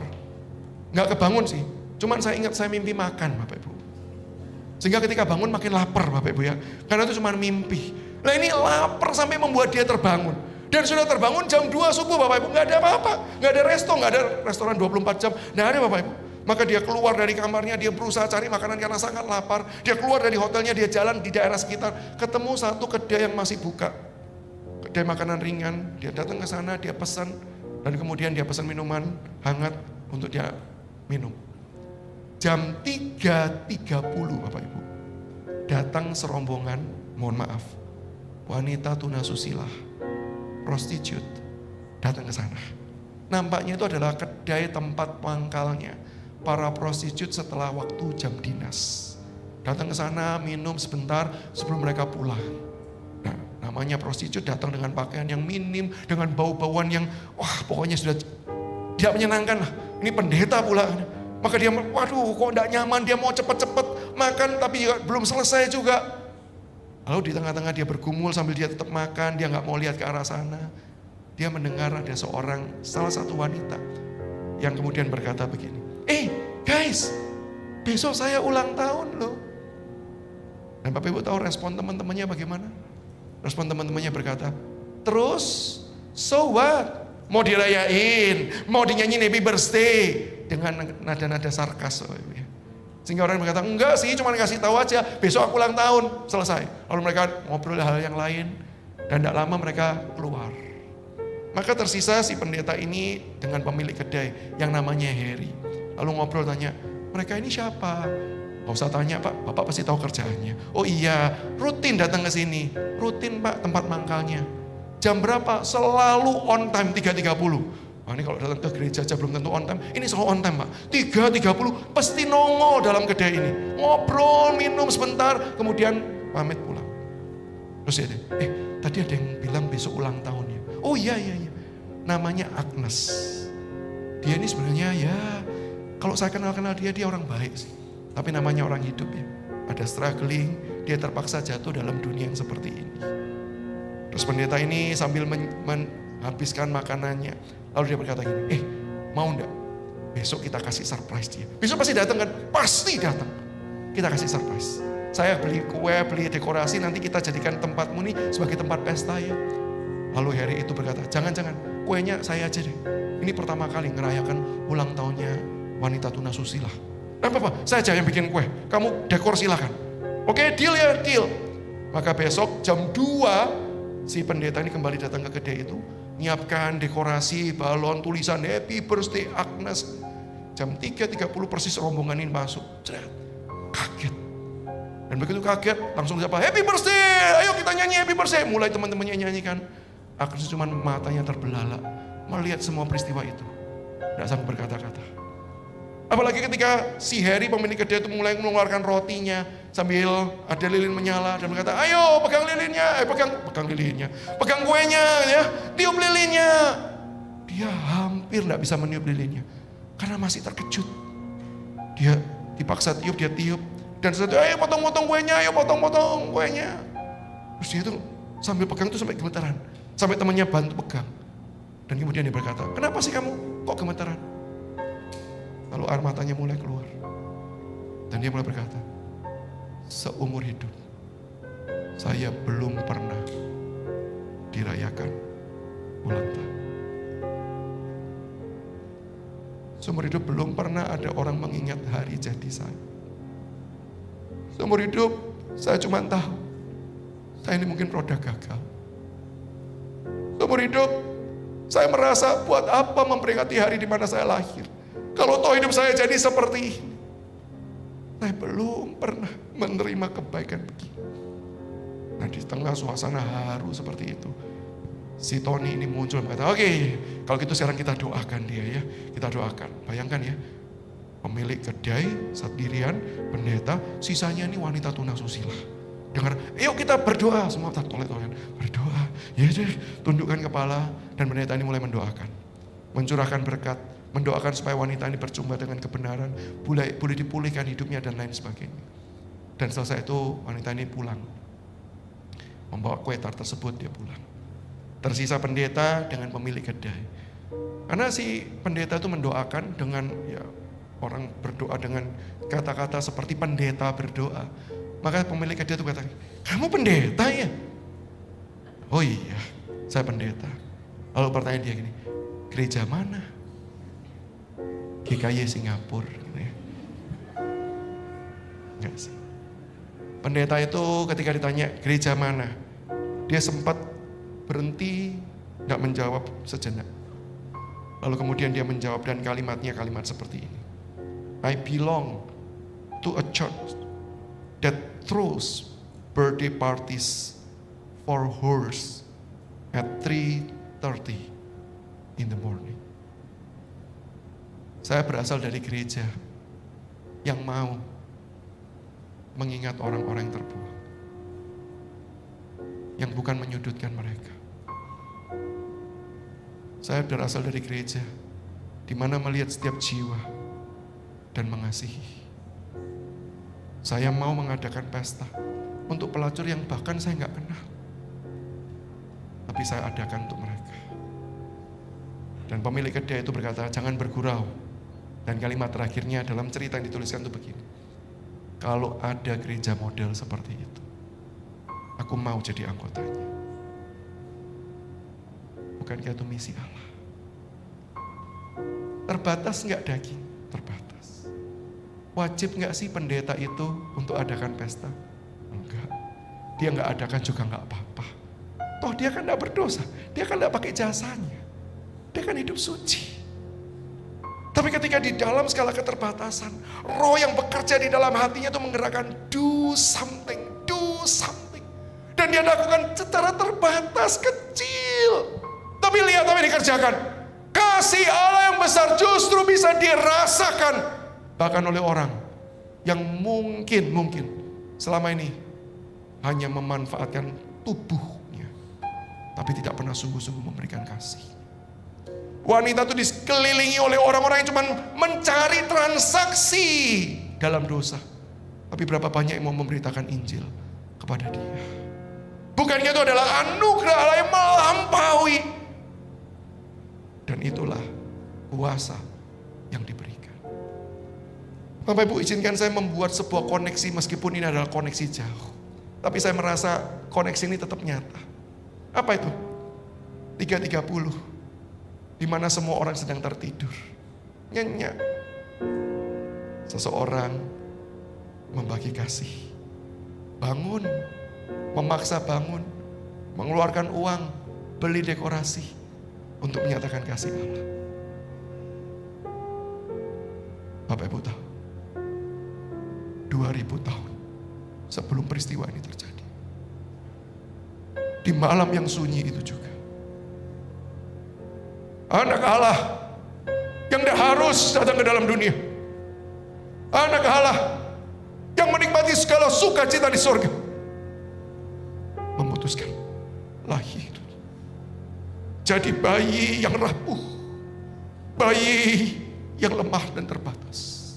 [SPEAKER 1] Enggak kebangun sih, cuman saya ingat saya mimpi makan Bapak Ibu. Sehingga ketika bangun makin lapar Bapak Ibu ya. Karena itu cuma mimpi. Nah ini lapar sampai membuat dia terbangun. Dan sudah terbangun jam 2 subuh Bapak Ibu. Gak ada apa-apa. Gak ada gak ada restoran 24 jam. Gak ada Bapak Ibu. Maka dia keluar dari kamarnya, dia berusaha cari makanan karena sangat lapar. Dia keluar dari hotelnya, dia jalan di daerah sekitar. Ketemu satu kedai yang masih buka. Kedai makanan ringan. Dia datang ke sana, dia pesan. Dan kemudian dia pesan minuman hangat untuk dia minum. Jam 3.30 Bapak Ibu, datang serombongan, mohon maaf, wanita tunasusila, prostitut, datang ke sana. Nampaknya itu adalah kedai tempat pangkalnya para prostitut setelah waktu jam dinas. Datang ke sana, minum sebentar sebelum mereka pulang. Nah, namanya prostitut datang dengan pakaian yang minim, dengan bau-bauan yang, wah pokoknya sudah tidak menyenangkan lah. Ini pendeta pula. Maka dia, waduh kok tidak nyaman, dia mau cepat-cepat makan tapi belum selesai juga. Lalu di tengah-tengah dia bergumul sambil dia tetap makan, dia nggak mau lihat ke arah sana. Dia mendengar ada salah satu wanita yang kemudian berkata begini, guys, besok saya ulang tahun loh. Dan Bapak Ibu tahu respon teman-temannya bagaimana? Respon teman-temannya berkata, terus, so what? Mau dirayain, mau dinyanyiin happy birthday. Dengan nada-nada sarkas. Sehingga orang berkata, enggak sih, cuma kasih tahu aja, besok aku ulang tahun, selesai. Lalu mereka ngobrol hal yang lain, dan tidak lama mereka keluar. Maka tersisa si pendeta ini dengan pemilik kedai yang namanya Harry. Lalu ngobrol tanya, mereka ini siapa? Gak usah tanya Pak, Bapak pasti tahu kerjaannya. Oh iya, rutin datang ke sini. Rutin Pak, tempat mangkalnya. Jam berapa? Selalu on time 3.30. Wah ini kalau datang ke gereja aja belum tentu on time. Ini selalu on time Pak. 3.30 pasti nongol dalam kedai ini. Ngobrol, minum sebentar, kemudian pamit pulang. Terus dia, tadi ada yang bilang besok ulang tahunnya. Oh iya. Namanya Agnes. Dia ini sebenarnya ya, kalau saya kenal dia orang baik sih. Tapi namanya orang hidup ya. Ada struggling, dia terpaksa jatuh dalam dunia yang seperti ini. Terus pendeta ini sambil menghabiskan makanannya. Lalu dia berkata gini, mau enggak? Besok kita kasih surprise dia. Besok pasti datang kan? Pasti datang. Kita kasih surprise. Saya beli kue, beli dekorasi, nanti kita jadikan tempatmu nih sebagai tempat pesta ya. Lalu Harry itu berkata, jangan, kuenya saya aja deh. Ini pertama kali ngerayakan ulang tahunnya wanita tunasusila. Apa, saya aja yang bikin kue, kamu dekor silakan. Oke, deal ya, deal. Maka besok jam 2, si pendeta ini kembali datang ke kedai itu, nyiapkan dekorasi, balon, tulisan Happy Birthday Agnes. Jam 3.30 persis rombongan ini masuk. Kaget. Dan begitu kaget, langsung siapa? Happy Birthday, ayo kita nyanyi Happy Birthday. Mulai teman-temannya nyanyikan. Agnes cuma matanya terbelalak. melihat semua peristiwa itu. Tidak sanggup berkata-kata. Apalagi ketika si Harry pemilik kedai itu mulai mengeluarkan rotinya sambil ada lilin menyala dan berkata, ayo pegang lilinnya, pegang kuenya, ya, tiup lilinnya. Dia hampir tidak bisa meniup lilinnya karena masih terkejut. Dia dipaksa tiup, dia tiup dan sesuatu, ayo potong-potong kuenya, ayo potong-potong kuenya. Terus dia itu sambil pegang itu sampai gemetaran, sampai temannya bantu pegang. Dan kemudian dia berkata, kenapa sih kamu kok gemetaran? Lalu air matanya mulai keluar. Dan dia mulai berkata, seumur hidup saya belum pernah dirayakan ulang tahun. Seumur hidup belum pernah ada orang mengingat hari jadi saya. Seumur hidup saya cuma tahu, saya ini mungkin produk gagal. Seumur hidup saya merasa buat apa memperingati hari di mana saya lahir. Kalau toh hidup saya jadi seperti ini. Saya belum pernah menerima kebaikan begini. Nah di tengah suasana haru seperti itu, si Tony ini muncul dan berkata, oke, kalau gitu sekarang kita doakan dia ya. Kita doakan. Bayangkan ya, pemilik kedai sendirian, pendeta, sisanya ini wanita tunasusila. Dengar, yuk kita berdoa. Semua tolek-tolekan, berdoa. Ya deh, tundukkan kepala dan pendeta ini mulai mendoakan. Mencurahkan berkat. Mendoakan supaya wanita ini berjumpa dengan kebenaran, boleh dipulihkan hidupnya dan lain sebagainya. Dan selesai itu wanita ini pulang. Membawa kue tart tersebut dia pulang. Tersisa pendeta dengan pemilik kedai. Karena si pendeta itu mendoakan dengan ya orang berdoa dengan kata-kata seperti pendeta berdoa. Maka pemilik kedai itu kata, kamu pendeta ya? Oh iya, saya pendeta. Lalu pertanyaan dia gini, gereja mana? GKY Singapura gitu ya. Enggak sih. Pendeta itu ketika ditanya gereja mana, dia sempat berhenti, enggak menjawab sejenak. Lalu kemudian dia menjawab dan kalimatnya kalimat seperti ini. I belong to a church that throws birthday parties for whores at 3:30 in the morning. Saya berasal dari gereja yang mau mengingat orang-orang yang terbuang. Yang bukan menyudutkan mereka. Saya berasal dari gereja di mana melihat setiap jiwa dan mengasihi. Saya mau mengadakan pesta untuk pelacur yang bahkan saya nggak kenal. Tapi saya adakan untuk mereka. Dan pemilik kedai itu berkata, jangan bergurau. Dan kalimat terakhirnya dalam cerita yang dituliskan itu begini. Kalau ada gereja model seperti itu, aku mau jadi anggotanya. Bukankah itu misi Allah? Terbatas nggak daging? Terbatas. Wajib nggak sih pendeta itu untuk adakan pesta? Enggak. Dia nggak adakan juga nggak apa-apa. Toh dia kan nggak berdosa. Dia kan nggak pakai jasanya. Dia kan hidup suci. Tapi ketika di dalam skala keterbatasan, roh yang bekerja di dalam hatinya itu menggerakkan do something. Dan dia lakukan secara terbatas, kecil. Tapi lihat apa yang dikerjakan. Kasih Allah yang besar justru bisa dirasakan. Bahkan oleh orang yang mungkin selama ini hanya memanfaatkan tubuhnya. Tapi tidak pernah sungguh-sungguh memberikan kasih. Wanita itu dikelilingi oleh orang-orang yang cuma mencari transaksi dalam dosa. Tapi berapa banyak yang mau memberitakan Injil kepada dia. Bukankah itu adalah anugerah Allah yang melampaui. Dan itulah kuasa yang diberikan. Bapak Ibu, izinkan saya membuat sebuah koneksi meskipun ini adalah koneksi jauh. Tapi saya merasa koneksi ini tetap nyata. Apa itu? 3:30. Di mana semua orang sedang tertidur. Nyenyak. Seseorang membagi kasih. Bangun. Memaksa bangun. Mengeluarkan uang. Beli dekorasi. Untuk menyatakan kasih Allah. Bapak Ibu tahu. 2000 tahun sebelum peristiwa ini terjadi. Di malam yang sunyi itu juga. Anak Allah yang dah harus datang ke dalam dunia. Anak Allah yang menikmati segala sukacita di sorga. Memutuskan lahir. Jadi bayi yang rapuh. Bayi yang lemah dan terbatas.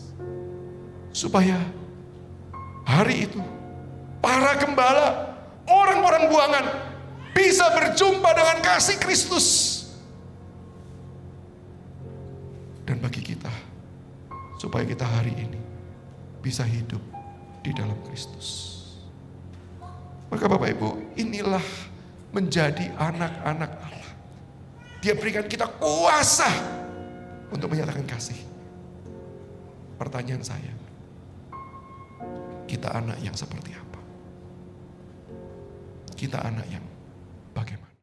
[SPEAKER 1] Supaya hari itu para gembala, orang-orang buangan bisa berjumpa dengan kasih Kristus. Dan bagi kita, supaya kita hari ini bisa hidup di dalam Kristus. Maka Bapak Ibu, inilah menjadi anak-anak Allah. Dia berikan kita kuasa untuk menyatakan kasih. Pertanyaan saya, kita anak yang seperti apa? Kita anak yang bagaimana?